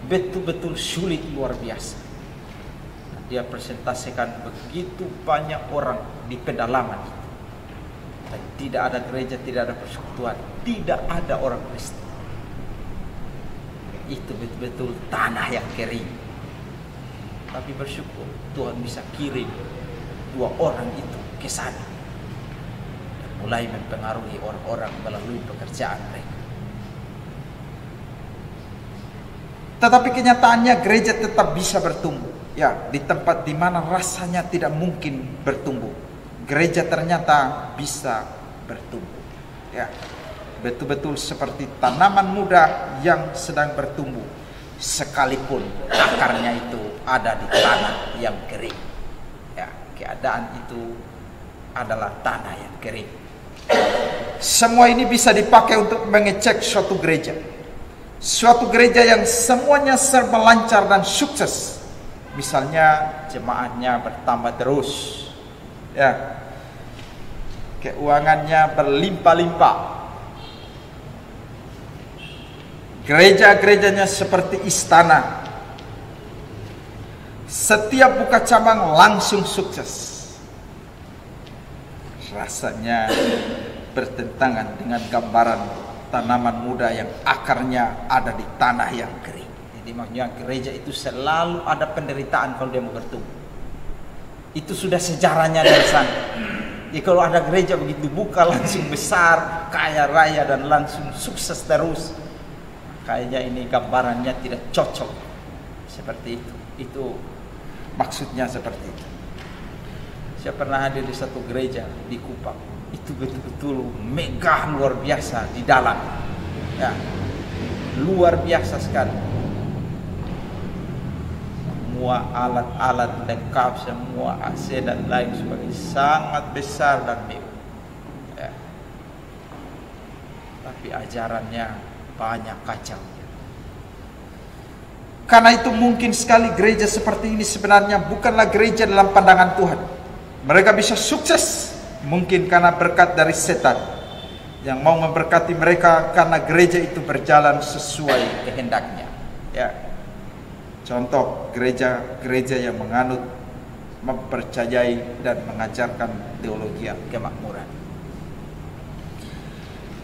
Betul-betul sulit luar biasa. Dia presentasikan begitu banyak orang di pedalaman itu, dan tidak ada gereja, tidak ada persekutuan, tidak ada orang Kristen. Itu betul-betul tanah yang kering. Tapi bersyukur Tuhan bisa kirim dua orang itu ke sana dan mulai mempengaruhi orang-orang melalui pekerjaan mereka. Tetapi kenyataannya gereja tetap bisa bertumbuh. Ya, di tempat di mana rasanya tidak mungkin bertumbuh, gereja ternyata bisa bertumbuh. Ya, betul-betul seperti tanaman muda yang sedang bertumbuh, sekalipun akarnya itu ada di tanah yang kering. Ya, keadaan itu adalah tanah yang kering. Semua ini bisa dipakai untuk mengecek suatu gereja. Suatu gereja yang semuanya serba lancar dan sukses. Misalnya jemaatnya bertambah terus. Ya. Keuangannya berlimpah-limpah. Gereja-gerejanya seperti istana. Setiap buka cabang langsung sukses. Rasanya bertentangan dengan gambaran tanaman muda yang akarnya ada di tanah yang kering. Jadi maksudnya gereja itu selalu ada penderitaan kalau dia mau bertumbuh. Itu sudah sejarahnya dari sana. Jadi kalau ada gereja begitu buka langsung besar, kaya raya dan langsung sukses terus, kayaknya ini gambarannya tidak cocok seperti itu. Itu maksudnya seperti itu. Saya pernah hadir di satu gereja di Kupang. Itu betul-betul megah luar biasa di dalam. Ya, luar biasa sekali. Semua alat-alat lengkap, semua AC dan lain sebagainya, sangat besar dan mewah. Ya. Tapi ajarannya banyak kacau. Karena itu mungkin sekali gereja seperti ini sebenarnya bukanlah gereja dalam pandangan Tuhan. Mereka bisa sukses mungkin karena berkat dari setan yang mau memberkati mereka karena gereja itu berjalan sesuai kehendaknya. Ya. Contoh gereja-gereja yang menganut, mempercayai dan mengajarkan teologi kemakmuran.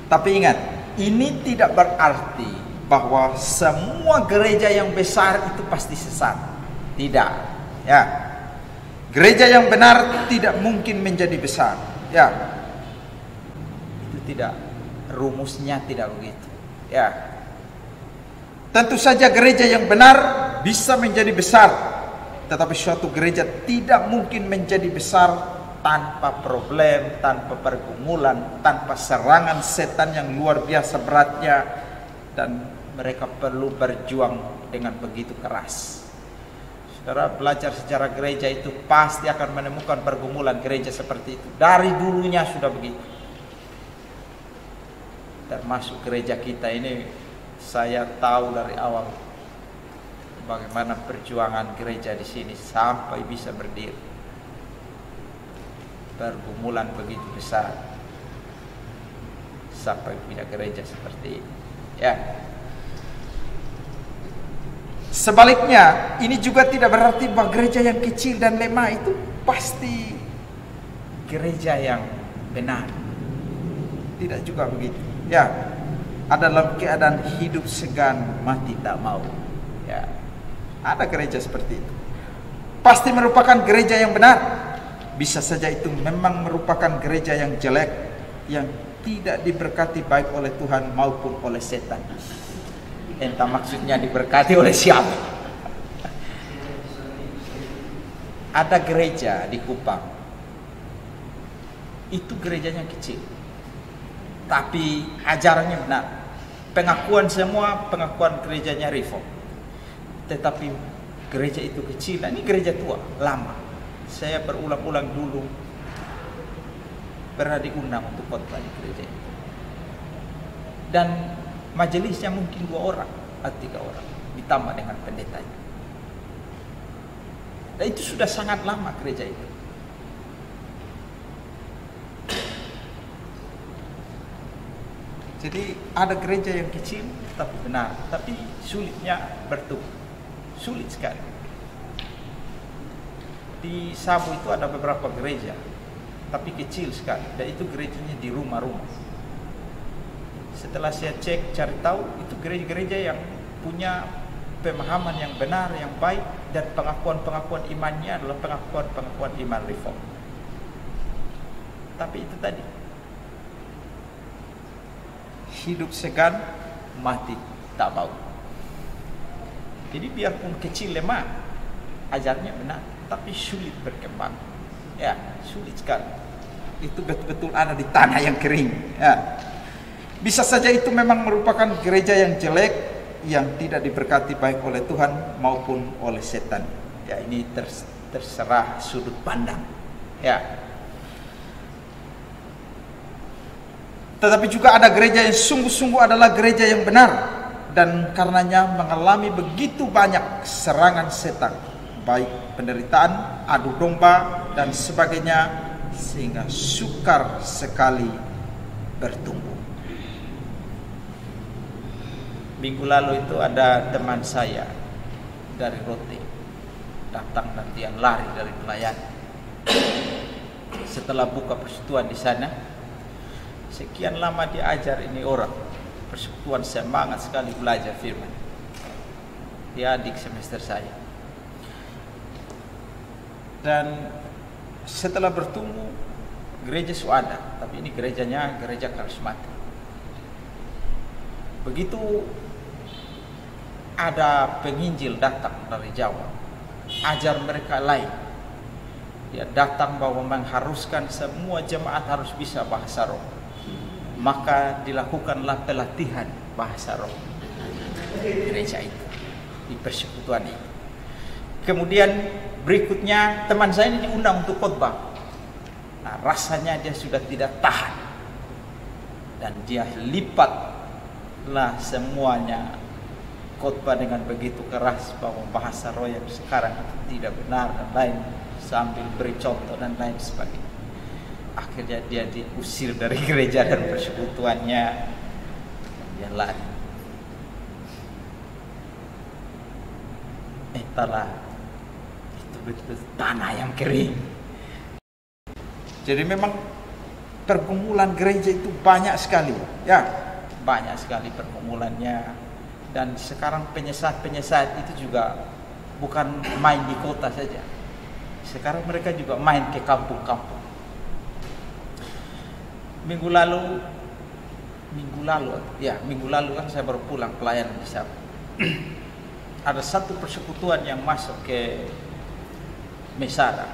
Tapi ingat, ini tidak berarti bahwa semua gereja yang besar itu pasti sesat. Tidak. Ya. Gereja yang benar tidak mungkin menjadi besar. Ya. Itu tidak, rumusnya tidak begitu. Ya. Tentu saja gereja yang benar bisa menjadi besar, tetapi suatu gereja tidak mungkin menjadi besar tanpa problem, tanpa pergumulan, tanpa serangan setan yang luar biasa beratnya, dan mereka perlu berjuang dengan begitu keras. Saudara belajar sejarah gereja itu pasti akan menemukan pergumulan gereja seperti itu. Dari dulunya sudah begitu. Termasuk gereja kita ini, saya tahu dari awal bagaimana perjuangan gereja di sini sampai bisa berdiri. Pergumulan begitu besar sampai punya gereja seperti ini. Ya. Sebaliknya, ini juga tidak berarti bahwa gereja yang kecil dan lemah itu pasti gereja yang benar. Tidak juga begitu. Ya. Ada dalam keadaan hidup segan, mati tak mau. Ya. Ada gereja seperti itu. Pasti merupakan gereja yang benar. Bisa saja itu memang merupakan gereja yang jelek, yang tidak diberkati baik oleh Tuhan maupun oleh setan. Entah maksudnya diberkati oleh siapa. Ada gereja di Kupang. Itu gerejanya kecil, tapi ajarannya benar. Pengakuan semua, pengakuan gerejanya reform. Tetapi gereja itu kecil. Nah, ini gereja tua, lama. Saya berulang-ulang dulu pernah diundang untuk khotbah di gereja itu. Dan majelisnya mungkin 2 orang atau 3 orang, ditambah dengan pendetanya. Dan itu sudah sangat lama gereja itu. Jadi ada gereja yang kecil tapi benar, tapi sulitnya bertumbuh, sulit sekali. Di Sabu itu ada beberapa gereja, tapi kecil sekali, dan itu gerejanya di rumah-rumah. Setelah saya cek, cari tahu, itu gereja-gereja yang punya pemahaman yang benar, yang baik, dan pengakuan-pengakuan imannya adalah pengakuan-pengakuan iman reform. Tapi itu tadi, hidup segan, mati tak mau. Jadi biarpun kecil lemah, ajarnya benar, tapi sulit berkembang. Ya, sulit sekali. Itu betul-betul ada di tanah yang kering. Ya. Bisa saja itu memang merupakan gereja yang jelek, yang tidak diberkati baik oleh Tuhan maupun oleh setan. Ya, ini terserah sudut pandang. Ya. Tetapi juga ada gereja yang sungguh-sungguh adalah gereja yang benar, dan karenanya mengalami begitu banyak serangan setan, baik penderitaan, adu domba dan sebagainya, sehingga sukar sekali bertumbuh. Minggu lalu itu ada teman saya dari Rote datang dan dia lari dari pelayan. Setelah buka persekutuan di sana, Sekian lama diajar ini orang persekutuan, semangat sekali belajar firman. Dia adik semester saya. Dan setelah bertumbuh, gereja suada, tapi ini gerejanya gereja karismatik. Begitu ada penginjil datang dari Jawa, ajar mereka lain. Dia datang bahwa mengharuskan semua jemaat harus bisa bahasa roh. Maka dilakukanlah pelatihan bahasa roh gereja itu, di persekutuan itu. Kemudian berikutnya teman saya ini diundang untuk khotbah. Nah, rasanya dia sudah tidak tahan, dan dia lipatlah semuanya khotbah dengan begitu keras bahwa bahasa roh yang sekarang itu tidak benar dan lain, sambil beri contoh dan lain sebagainya. Akhirnya dia diusir dari gereja dan persekutuannya. Dia lari. Itulah, itu betul-betul tanah yang kering. Jadi memang pergumulan gereja itu banyak sekali, ya, banyak sekali pergumulannya. Dan sekarang penyesat itu juga bukan main di kota saja. Sekarang mereka juga main ke kampung-kampung. Minggu lalu kan saya baru pulang pelayanan di sana. Ada satu persekutuan yang masuk ke Mesara.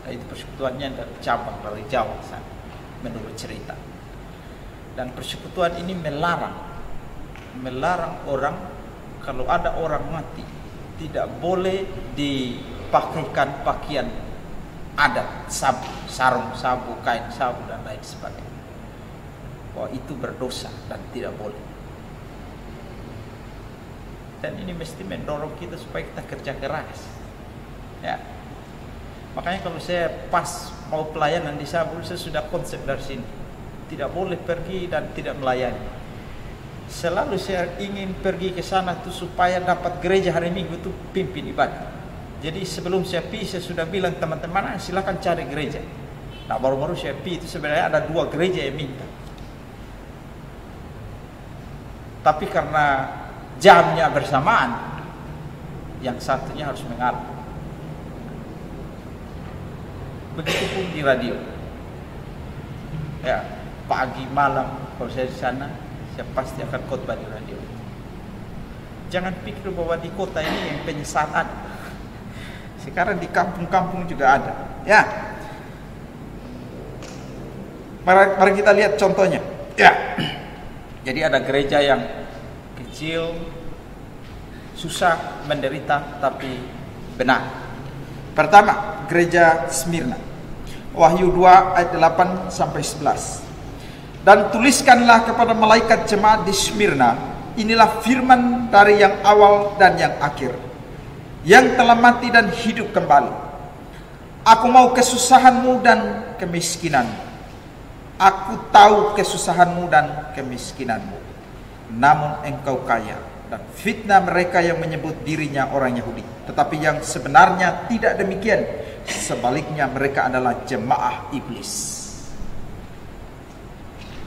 Itu persekutuannya dari cabang dari Jawa sana, menurut cerita. Dan persekutuan ini melarang orang, kalau ada orang mati tidak boleh dipakaikan pakaian adat, sabu, sarung sabu, kain sabu dan lain sebagainya. Bahwa itu berdosa dan tidak boleh. Dan ini mesti mendorong kita supaya kita kerja keras, ya. Makanya kalau saya pas mau pelayanan di Sabu, saya sudah konsep dari sini, tidak boleh pergi dan tidak melayani. Selalu saya ingin pergi ke sana tuh supaya dapat gereja hari Minggu itu pimpin ibadah. Jadi sebelum saya pergi, saya sudah bilang teman-teman, silakan cari gereja. Nah, baru-baru saya pergi itu sebenarnya ada 2 gereja yang minta. Tapi karena jamnya bersamaan, yang satunya harus mengalah. Begitupun di radio. Ya, pagi malam kalau saya di sana, saya pasti akan khotbah di radio. Jangan pikir bahwa di kota ini yang penyesatan. Sekarang di kampung-kampung juga ada. Ya. Mari kita lihat contohnya. Ya. Jadi ada gereja yang kecil, susah, menderita, tapi benar. Pertama, gereja Smyrna. Wahyu 2 ayat 8 sampai 11. Dan tuliskanlah kepada malaikat jemaat di Smyrna, inilah firman dari yang awal dan yang akhir, yang telah mati dan hidup kembali. Aku mau kesusahanmu dan kemiskinanmu. Aku tahu kesusahanmu dan kemiskinanmu, namun engkau kaya. Dan fitnah mereka yang menyebut dirinya orang Yahudi, tetapi yang sebenarnya tidak demikian. Sebaliknya mereka adalah jemaah iblis.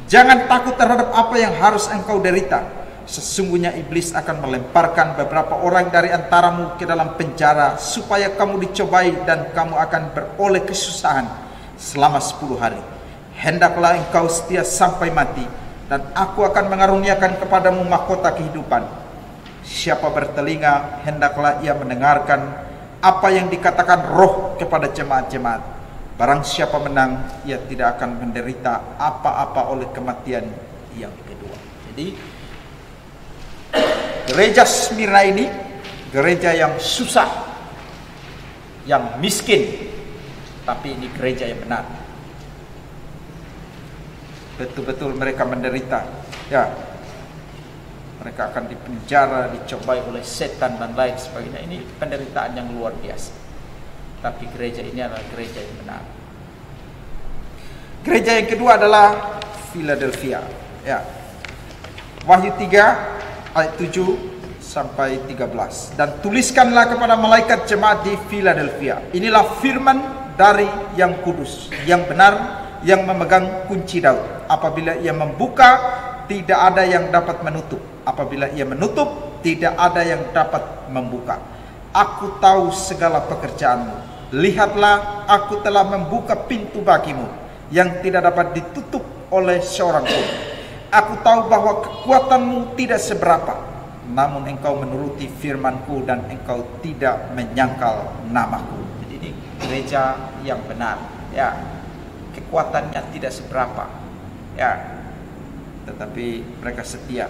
Jangan takut terhadap apa yang harus engkau derita. Sesungguhnya iblis akan melemparkan beberapa orang dari antaramu ke dalam penjara, supaya kamu dicobai dan kamu akan beroleh kesusahan selama 10 hari. Hendaklah engkau setia sampai mati, dan aku akan mengaruniakan kepadamu mahkota kehidupan. Siapa bertelinga, hendaklah ia mendengarkan apa yang dikatakan Roh kepada jemaat-jemaat. Barang siapa menang, ia tidak akan menderita apa-apa oleh kematian yang kedua. Jadi gereja Smyrna ini gereja yang susah, yang miskin, tapi ini gereja yang benar. Betul-betul mereka menderita, ya. Mereka akan dipenjara, dicobai oleh setan dan lain sebagainya. Ini penderitaan yang luar biasa. Tapi gereja ini adalah gereja yang benar. Gereja yang kedua adalah Philadelphia, ya. Wahyu 3 ayat 7 sampai 13. Dan tuliskanlah kepada malaikat jemaat di Philadelphia, inilah firman dari yang kudus, yang benar, yang memegang kunci Daud. Apabila ia membuka, tidak ada yang dapat menutup. Apabila ia menutup, tidak ada yang dapat membuka. Aku tahu segala pekerjaanmu. Lihatlah, aku telah membuka pintu bagimu yang tidak dapat ditutup oleh seorang pun. Aku tahu bahwa kekuatanmu tidak seberapa, namun engkau menuruti firmanku dan engkau tidak menyangkal namaku. Jadi ini gereja yang benar, ya. Kekuatannya tidak seberapa, ya, tetapi mereka setia.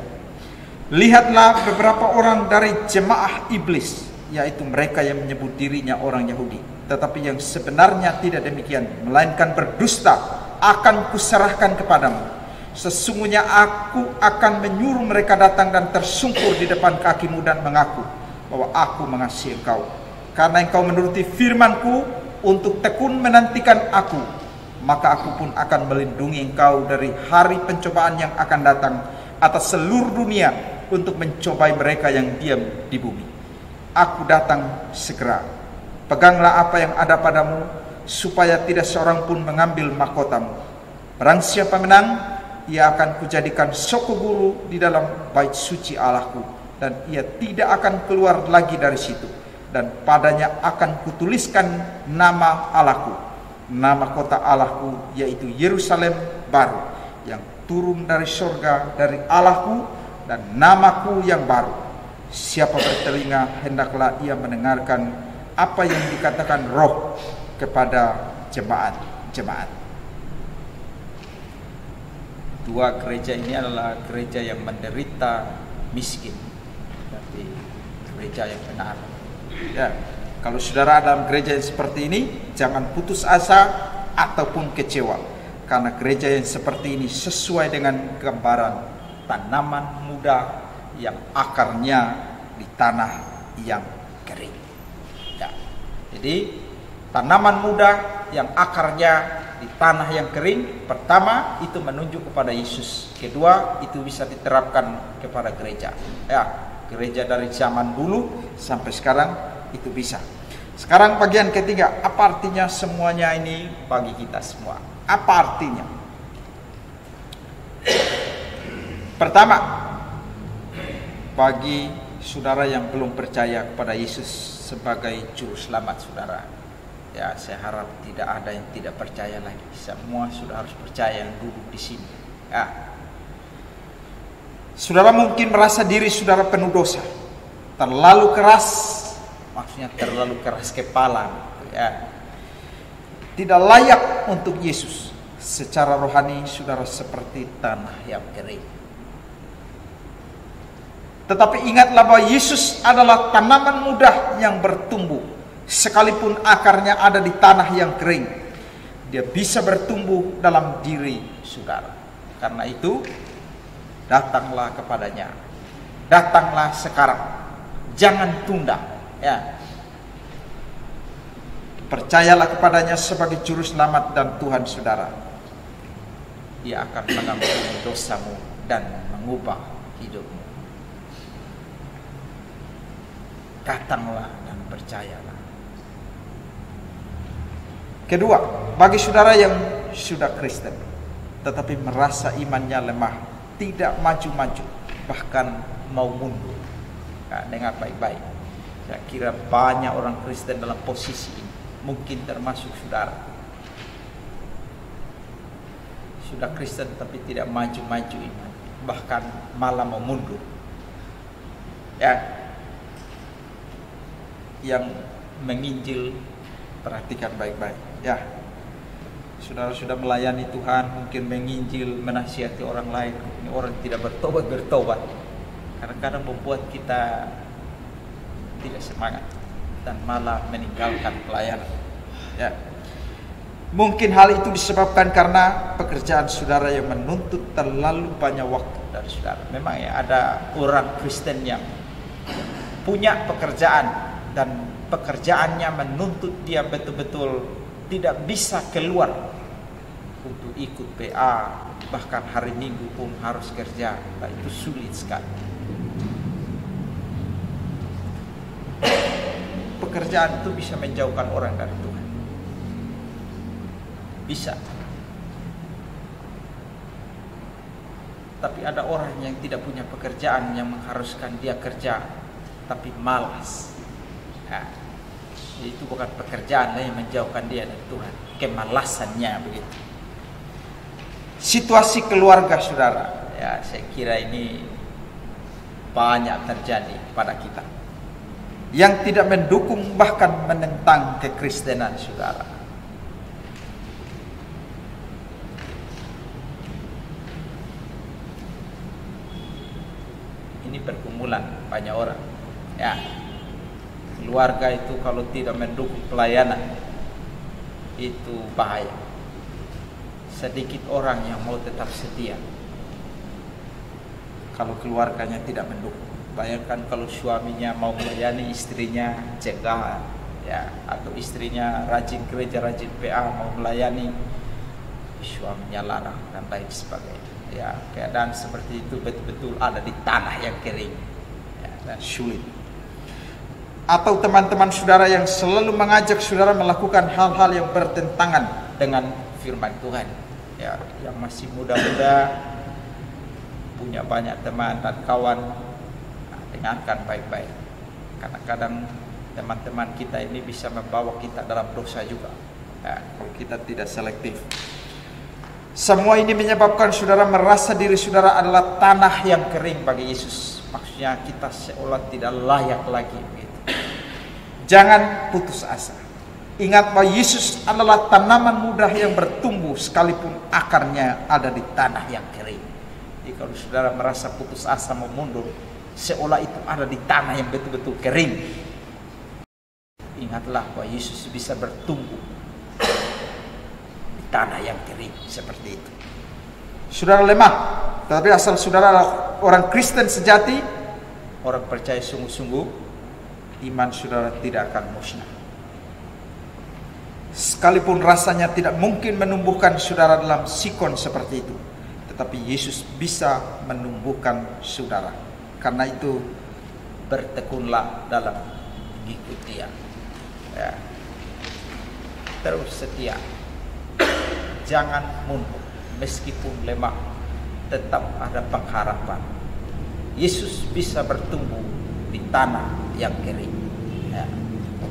Lihatlah beberapa orang dari jemaah iblis, yaitu mereka yang menyebut dirinya orang Yahudi, tetapi yang sebenarnya tidak demikian, melainkan berdusta, akan kuserahkan kepadamu. Sesungguhnya aku akan menyuruh mereka datang dan tersungkur di depan kakimu dan mengaku bahwa aku mengasihi engkau. Karena engkau menuruti firmanku untuk tekun menantikan aku, maka aku pun akan melindungi engkau dari hari pencobaan yang akan datang atas seluruh dunia untuk mencobai mereka yang diam di bumi. Aku datang segera. Peganglah apa yang ada padamu, supaya tidak seorang pun mengambil mahkotamu. Barang siapa menang, ia akan kujadikan soko guru di dalam bait suci Allahku, dan ia tidak akan keluar lagi dari situ. Dan padanya akan kutuliskan nama Allahku, nama kota Allahku, yaitu Yerusalem baru, yang turun dari surga dari Allahku, dan namaku yang baru. Siapa bertelinga, hendaklah ia mendengarkan apa yang dikatakan Roh kepada jemaat-jemaat. Dua gereja ini adalah gereja yang menderita miskin, tapi gereja yang benar. Ya, kalau saudara dalam gereja yang seperti ini, jangan putus asa ataupun kecewa, karena gereja yang seperti ini sesuai dengan gambaran tanaman muda yang akarnya di tanah yang kering. Ya, jadi tanaman muda yang akarnya di tanah yang kering, pertama itu menunjuk kepada Yesus. Kedua, itu bisa diterapkan kepada gereja. Ya, gereja dari zaman dulu sampai sekarang itu bisa. Sekarang bagian ketiga, apa artinya semuanya ini bagi kita semua? Apa artinya? Pertama, bagi saudara yang belum percaya kepada Yesus sebagai juru selamat saudara, ya, saya harap tidak ada yang tidak percaya lagi. Semua sudah harus percaya yang duduk di sini. Ya. Saudara mungkin merasa diri saudara penuh dosa, terlalu keras, maksudnya terlalu keras kepala, ya. Tidak layak untuk Yesus. Secara rohani saudara seperti tanah yang kering. Tetapi ingatlah bahwa Yesus adalah tanaman muda yang bertumbuh. Sekalipun akarnya ada di tanah yang kering, dia bisa bertumbuh dalam diri saudara. Karena itu, datanglah kepadanya. Datanglah sekarang. Jangan tunda. Ya. Percayalah kepadanya sebagai juru selamat dan Tuhan saudara. Dia akan mengampuni dosamu dan mengubah hidupmu. Datanglah dan percayalah. Kedua, bagi saudara yang sudah Kristen tetapi merasa imannya lemah, tidak maju-maju, bahkan mau mundur. Nah, dengar baik-baik. Saya kira banyak orang Kristen dalam posisi ini, mungkin termasuk saudara. Sudah Kristen tapi tidak maju-maju iman, bahkan malah mau mundur. Ya, yang menginjil, perhatikan baik-baik. Ya, saudara sudah melayani Tuhan, mungkin menginjil, menasihati orang lain. Ini orang tidak bertobat. Kadang-kadang membuat kita tidak semangat dan malah meninggalkan pelayanan. Ya, mungkin hal itu disebabkan karena pekerjaan saudara yang menuntut terlalu banyak waktu dari saudara. Memang ya, ada orang Kristen yang punya pekerjaan dan pekerjaannya menuntut dia betul-betul tidak bisa keluar untuk ikut PA, bahkan hari Minggu pun harus kerja. Nah, itu sulit sekali. Pekerjaan itu bisa menjauhkan orang dari Tuhan. Bisa. Tapi ada orang yang tidak punya pekerjaan yang mengharuskan dia kerja, tapi malas. Nah, itu bukan pekerjaan yang menjauhkan dia dari Tuhan, kemalasannya begitu. Situasi keluarga saudara, ya saya kira ini banyak terjadi pada kita, yang tidak mendukung bahkan menentang kekristenan saudara. Ini pergumulan banyak orang, ya. Keluarga itu kalau tidak mendukung pelayanan itu bahaya. Sedikit orang yang mau tetap setia kalau keluarganya tidak mendukung. Bayangkan kalau suaminya mau melayani istrinya cegah, ya, atau istrinya rajin gereja, rajin PA, mau melayani, suaminya larang dan lain sebagainya. Ya, keadaan seperti itu betul-betul ada di tanah yang kering, ya, dan sulit. Atau teman-teman saudara yang selalu mengajak saudara melakukan hal-hal yang bertentangan dengan firman Tuhan, ya, yang masih muda-muda, punya banyak teman dan kawan, nah, dengarkan baik-baik, karena kadang teman-teman kita ini bisa membawa kita dalam dosa juga, ya, kalau kita tidak selektif. Semua ini menyebabkan saudara merasa diri saudara adalah tanah yang kering bagi Yesus. Maksudnya kita seolah tidak layak lagi begitu. Jangan putus asa. Ingat bahwa Yesus adalah tanaman muda yang bertumbuh sekalipun akarnya ada di tanah yang kering. Jadi kalau saudara merasa putus asa mau mundur, seolah itu ada di tanah yang betul-betul kering, ingatlah bahwa Yesus bisa bertumbuh di tanah yang kering seperti itu. Saudara lemah, tetapi asal saudara adalah orang Kristen sejati, orang percaya sungguh-sungguh, iman saudara tidak akan musnah. Sekalipun rasanya tidak mungkin menumbuhkan saudara dalam sikon seperti itu, tetapi Yesus bisa menumbuhkan saudara. Karena itu bertekunlah dalam mengikut Dia, ya. Terus setia, jangan mundur meskipun lemah, tetap ada pengharapan. Yesus bisa bertumbuh di tanah yang kering, ya.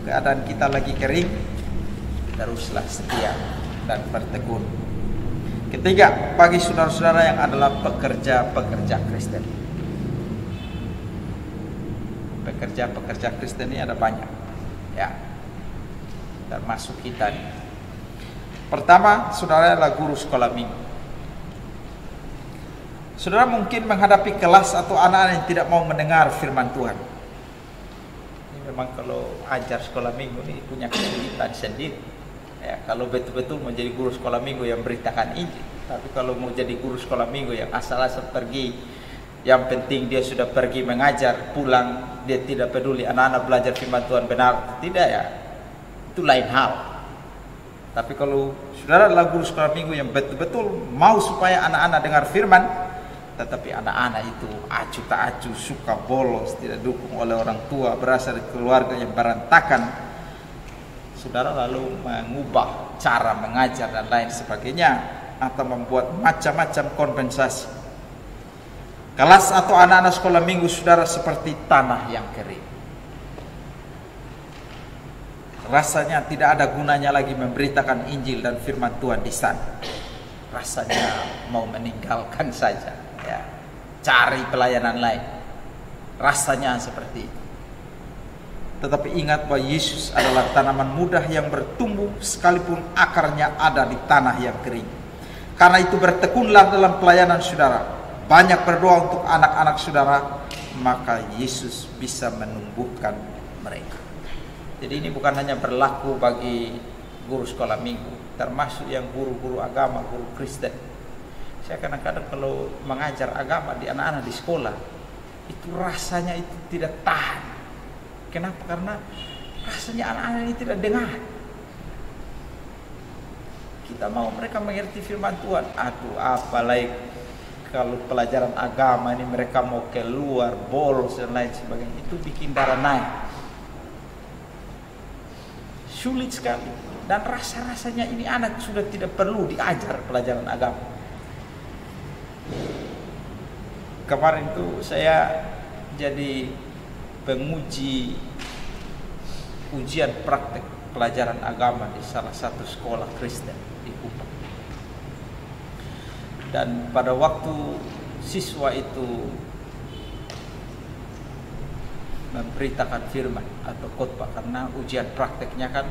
Keadaan kita lagi kering, teruslah setia dan bertekun. Ketiga, bagi saudara-saudara yang adalah pekerja-pekerja Kristen, pekerja-pekerja Kristen ini ada banyak, ya, termasuk kita nih. Pertama, saudara adalah guru sekolah minggu. Saudara mungkin menghadapi kelas atau anak-anak yang tidak mau mendengar firman Tuhan. Memang kalau ajar sekolah minggu ini punya kesulitan sendiri, ya, kalau betul-betul mau jadi guru sekolah minggu yang beritakan Injil. Tapi kalau mau jadi guru sekolah minggu yang asal-asal pergi, yang penting dia sudah pergi mengajar, pulang dia tidak peduli anak-anak belajar firman Tuhan benar, tidak, ya, itu lain hal. Tapi kalau saudara adalah guru sekolah minggu yang betul-betul mau supaya anak-anak dengar firman, tetapi anak-anak itu acuh tak acuh, suka bolos, tidak dukung oleh orang tua, berasal dari keluarga yang berantakan, saudara lalu mengubah cara mengajar dan lain sebagainya, atau membuat macam-macam kompensasi. Kelas atau anak-anak sekolah minggu saudara seperti tanah yang kering. Rasanya tidak ada gunanya lagi memberitakan Injil dan firman Tuhan di sana. Rasanya mau meninggalkan saja, ya, cari pelayanan lain. Rasanya seperti itu. Tetapi ingat bahwa Yesus adalah tanaman muda yang bertumbuh sekalipun akarnya ada di tanah yang kering. Karena itu bertekunlah dalam pelayanan saudara. Banyak berdoa untuk anak-anak saudara, maka Yesus bisa menumbuhkan mereka. Jadi ini bukan hanya berlaku bagi guru sekolah minggu, termasuk yang guru-guru agama, guru Kristen. Saya kadang-kadang kalau mengajar agama di anak-anak di sekolah, itu rasanya itu tidak tahan. Kenapa? Karena rasanya anak-anak ini tidak dengar. Kita mau mereka mengerti firman Tuhan. Aduh, apalagi kalau pelajaran agama ini mereka mau keluar, bolos dan lain sebagainya. Itu bikin darah naik. Sulit sekali. Dan rasa-rasanya ini anak sudah tidak perlu diajar pelajaran agama. kemarin tuh saya jadi penguji ujian praktek pelajaran agama di salah satu sekolah Kristen di Kupang. Dan pada waktu siswa itu memberitakan firman atau khotbah, karena ujian prakteknya kan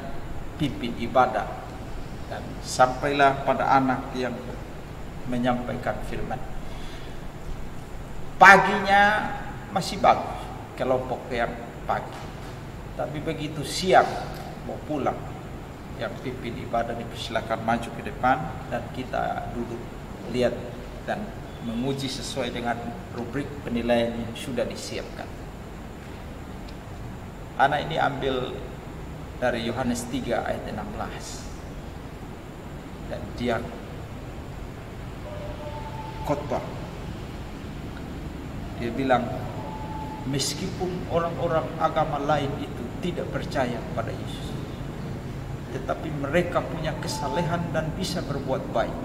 pimpin ibadah, dan sampailah pada anak yang menyampaikan firman. Paginya masih bagus kelompok yang pagi, tapi begitu siang mau pulang, yang pimpin ibadah dipersilakan maju ke depan dan kita duduk lihat dan menguji sesuai dengan rubrik penilaian yang sudah disiapkan. Anak ini ambil dari Yohanes 3 ayat 16, dan dia khotbah. Dia bilang, meskipun orang-orang agama lain itu tidak percaya pada Yesus, tetapi mereka punya kesalehan dan bisa berbuat baik,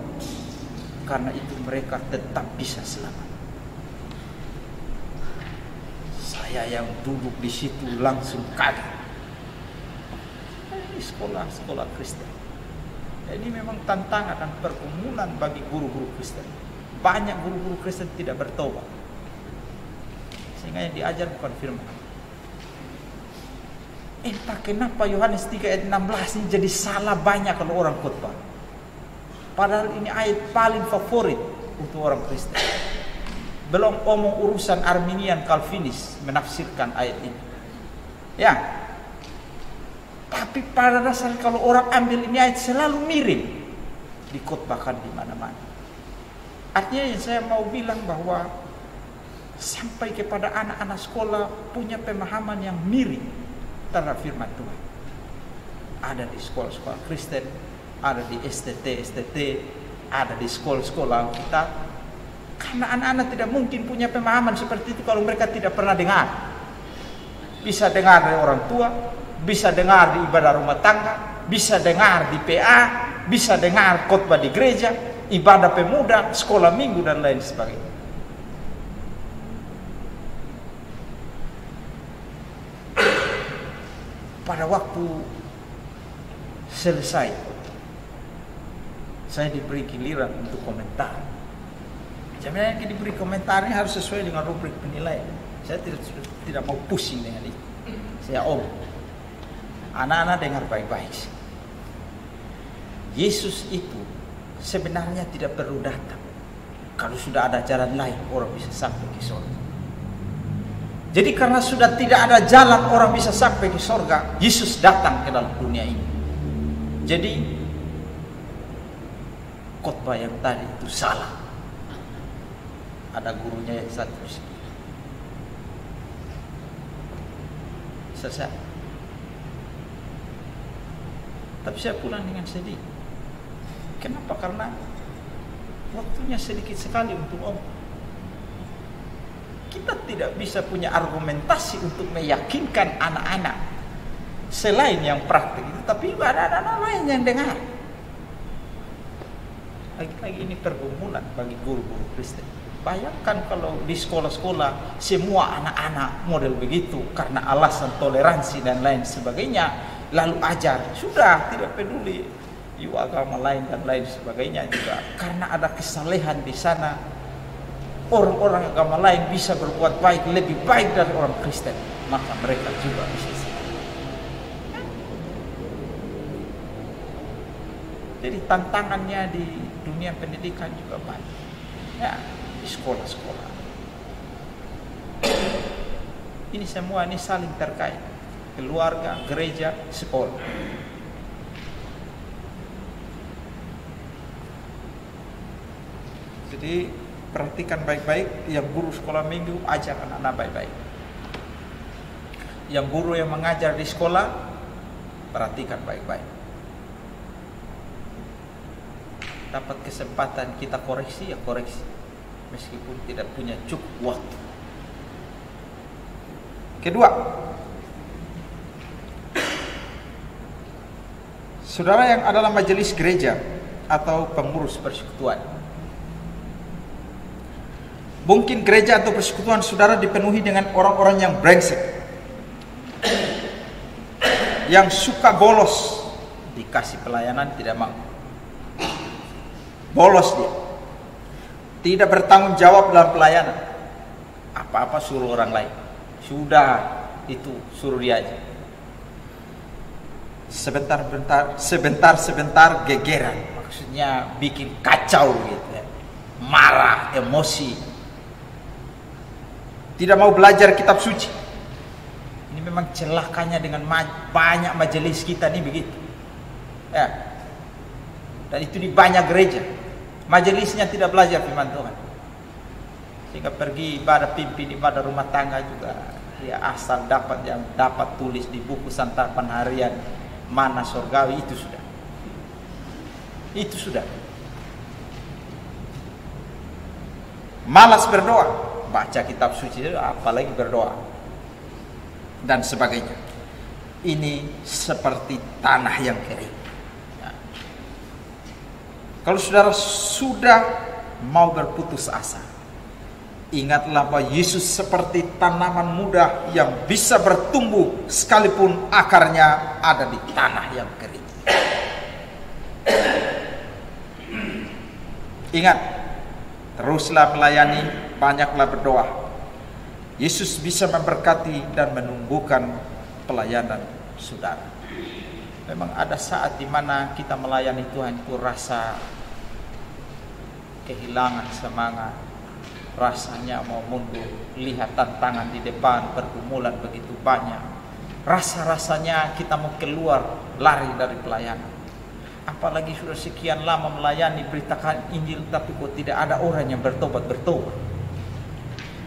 karena itu mereka tetap bisa selamat. Saya yang duduk di situ langsung kaget. Ini sekolah Kristen. Jadi memang tantangan dan pergumulan bagi guru-guru Kristen. Banyak guru-guru Kristen tidak bertobat, sehingga yang diajar bukan firman. Entah kenapa Yohanes 3 ayat 16 ini jadi salah banyak kalau orang khotbah. Padahal ini ayat paling favorit untuk orang Kristen. Belum omong urusan Arminian Calvinis menafsirkan ayat ini. Ya. Tapi pada dasarnya kalau orang ambil ini ayat selalu miring, dikhotbahkan di mana-mana. Artinya yang saya mau bilang bahwa sampai kepada anak-anak sekolah punya pemahaman yang miring terhadap firman Tuhan. Ada di sekolah-sekolah Kristen, ada di STT, ada di sekolah-sekolah kita. Karena anak-anak tidak mungkin punya pemahaman seperti itu kalau mereka tidak pernah dengar. Bisa dengar dari orang tua, bisa dengar di ibadah rumah tangga, bisa dengar di PA, bisa dengar khotbah di gereja, ibadah pemuda, sekolah minggu, dan lain sebagainya. Pada waktu selesai, saya diberi giliran untuk komentar. Jaminan yang diberi komentarnya harus sesuai dengan rubrik penilaian. Saya tidak mau pusing dengan itu. Saya anak-anak dengar baik-baik. Yesus itu sebenarnya tidak perlu datang. Kalau sudah ada jalan lain, orang bisa sampai ke surga. Jadi karena sudah tidak ada jalan orang bisa sampai ke surga, Yesus datang ke dalam dunia ini. Jadi khotbah yang tadi itu salah. Ada gurunya yang satu. Selesai. Tapi saya pulang dengan sedih. Kenapa? Karena waktunya sedikit sekali untuk kita tidak bisa punya argumentasi untuk meyakinkan anak-anak selain yang praktik itu, tapi ada anak-anak lain yang dengar. Lagi-lagi ini pergumulan bagi guru-guru Kristen. Bayangkan kalau di sekolah-sekolah semua anak-anak model begitu karena alasan toleransi dan lain sebagainya, lalu ajar sudah tidak peduli agama lain dan lain sebagainya juga, karena ada kesalehan di sana. Orang-orang agama lain bisa berbuat baik, lebih baik dari orang Kristen, maka mereka juga bisa. Jadi tantangannya di dunia pendidikan juga banyak. Ya, di sekolah-sekolah. Ini semua ini saling terkait. Keluarga, gereja, sekolah. Jadi perhatikan baik-baik, yang guru sekolah minggu ajar anak-anak baik-baik. Yang guru yang mengajar di sekolah, perhatikan baik-baik. Dapat kesempatan kita koreksi, ya koreksi, meskipun tidak punya cukup waktu. Kedua, saudara yang adalah majelis gereja atau pengurus persekutuan, Mungkin gereja atau persekutuan saudara dipenuhi dengan orang-orang yang brengsek, yang suka bolos, dikasih pelayanan tidak mau, bolos dia, tidak bertanggung jawab dalam pelayanan, apa-apa suruh orang lain, sudah itu suruh dia aja. Sebentar gegeran, maksudnya bikin kacau gitu ya, marah, emosi, tidak mau belajar kitab suci. Ini memang celakanya dengan banyak majelis kita nih begitu ya. Dan itu di banyak gereja, majelisnya tidak belajar firman Tuhan, sehingga pergi ibadah, pimpin ibadah rumah tangga juga dia asal dapat yang dapat tulis di buku santapan harian mana surgawi, itu sudah malas berdoa, baca kitab suci apalagi berdoa dan sebagainya. Ini seperti tanah yang kering ya. Kalau saudara sudah mau berputus asa, ingatlah bahwa Yesus seperti tanaman muda yang bisa bertumbuh sekalipun akarnya ada di tanah yang kering. Ingat, teruslah melayani, banyaklah berdoa. Yesus bisa memberkati dan menumbuhkan pelayanan saudara. Memang ada saat di mana kita melayani Tuhan itu rasa kehilangan semangat, rasanya mau mundur, lihat tantangan di depan, pergumulan begitu banyak, rasa-rasanya kita mau keluar, lari dari pelayanan. Apalagi sudah sekian lama melayani, beritakan Injil, tapi kok tidak ada orang yang bertobat.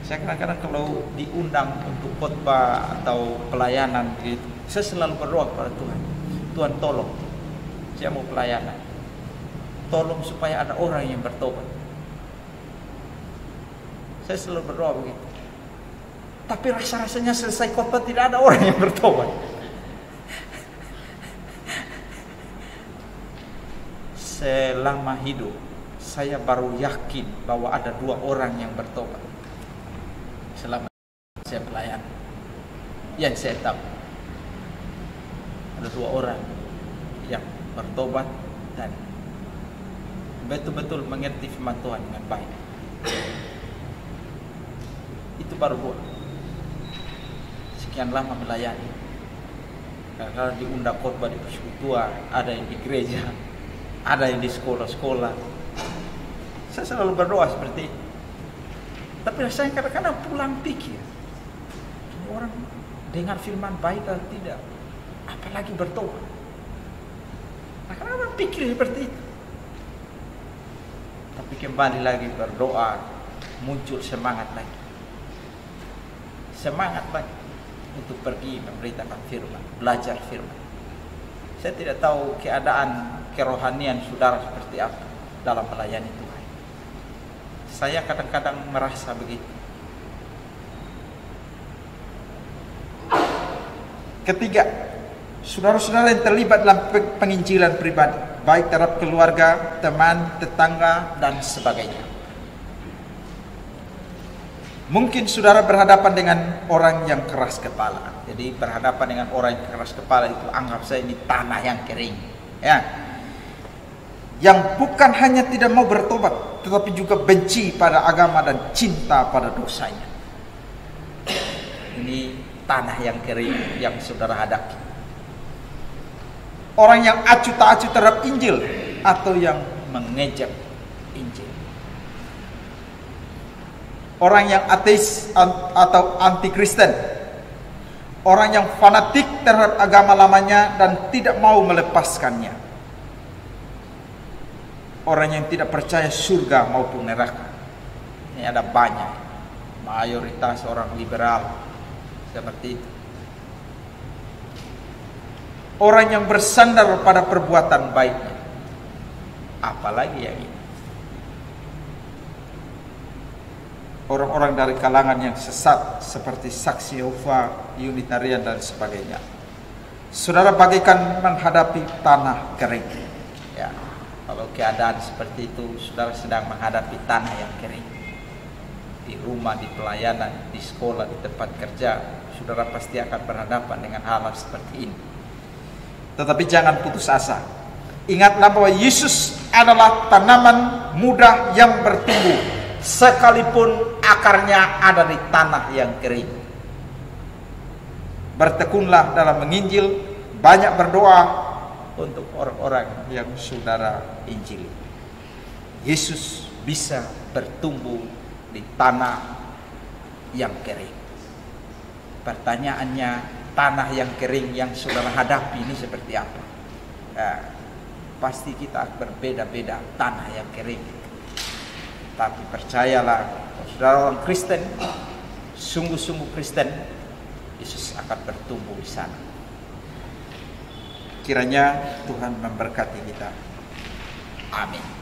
Saya kadang-kadang kalau diundang untuk khotbah atau pelayanan gitu, saya selalu berdoa kepada Tuhan, Tuhan tolong, saya mau pelayanan, tolong supaya ada orang yang bertobat. Saya selalu berdoa begitu. Tapi rasa-rasanya selesai khotbah tidak ada orang yang bertobat. Selama hidup saya baru yakin bahwa ada 2 orang yang bertobat. Selama saya pelayan, yang saya tahu ada 2 orang yang bertobat dan betul-betul mengerti firman Tuhan dengan baik. Itu baru 2. Sekian lama melayani, karena diundang khotbah di persekutuan, ada yang di gereja, ada yang di sekolah-sekolah. Saya selalu berdoa seperti itu. Tapi rasanya kadang-kadang pulang pikir, ini orang dengar firman baik atau tidak, apalagi bertobat. Nah, kenapa pikir seperti itu? Tapi kembali lagi berdoa, muncul semangat lagi. Semangat lagi untuk pergi memberitakan firman, belajar firman. Saya tidak tahu keadaan kerohanian saudara seperti apa dalam melayani Tuhan. Saya kadang-kadang merasa begitu. Ketiga, saudara-saudara yang terlibat dalam penginjilan pribadi, baik terhadap keluarga, teman, tetangga, dan sebagainya. Mungkin saudara berhadapan dengan orang yang keras kepala. Jadi berhadapan dengan orang yang keras kepala itu anggap saya ini tanah yang kering, ya. Yang bukan hanya tidak mau bertobat, tetapi juga benci pada agama dan cinta pada dosanya. Ini tanah yang kering yang saudara hadapi. Orang yang acuh tak acuh terhadap Injil atau yang mengejek Injil. Orang yang ateis atau anti Kristen. Orang yang fanatik terhadap agama lamanya dan tidak mau melepaskannya. Orang yang tidak percaya surga maupun neraka. Ini ada banyak. Mayoritas orang liberal seperti itu. Orang yang bersandar pada perbuatan baiknya. Apalagi yang ini. Orang-orang dari kalangan yang sesat seperti Saksi Yehova, Unitarian dan sebagainya. Saudara bagaikan menghadapi tanah kering. Ya, kalau keadaan seperti itu, saudara sedang menghadapi tanah yang kering. di rumah, di pelayanan, di sekolah, di tempat kerja, saudara pasti akan berhadapan dengan hal-hal seperti ini. Tetapi jangan putus asa. Ingatlah bahwa Yesus adalah tanaman muda yang bertumbuh, sekalipun akarnya ada di tanah yang kering. Bertekunlah dalam menginjil, banyak berdoa untuk orang-orang yang saudara injili. Yesus bisa bertumbuh di tanah yang kering. Pertanyaannya, tanah yang kering yang saudara hadapi ini seperti apa? Pasti kita berbeda-beda tanah yang kering. Tapi percayalah, saudara orang Kristen, sungguh-sungguh Kristen, Yesus akan bertumbuh di sana. Kiranya Tuhan memberkati kita. Amin.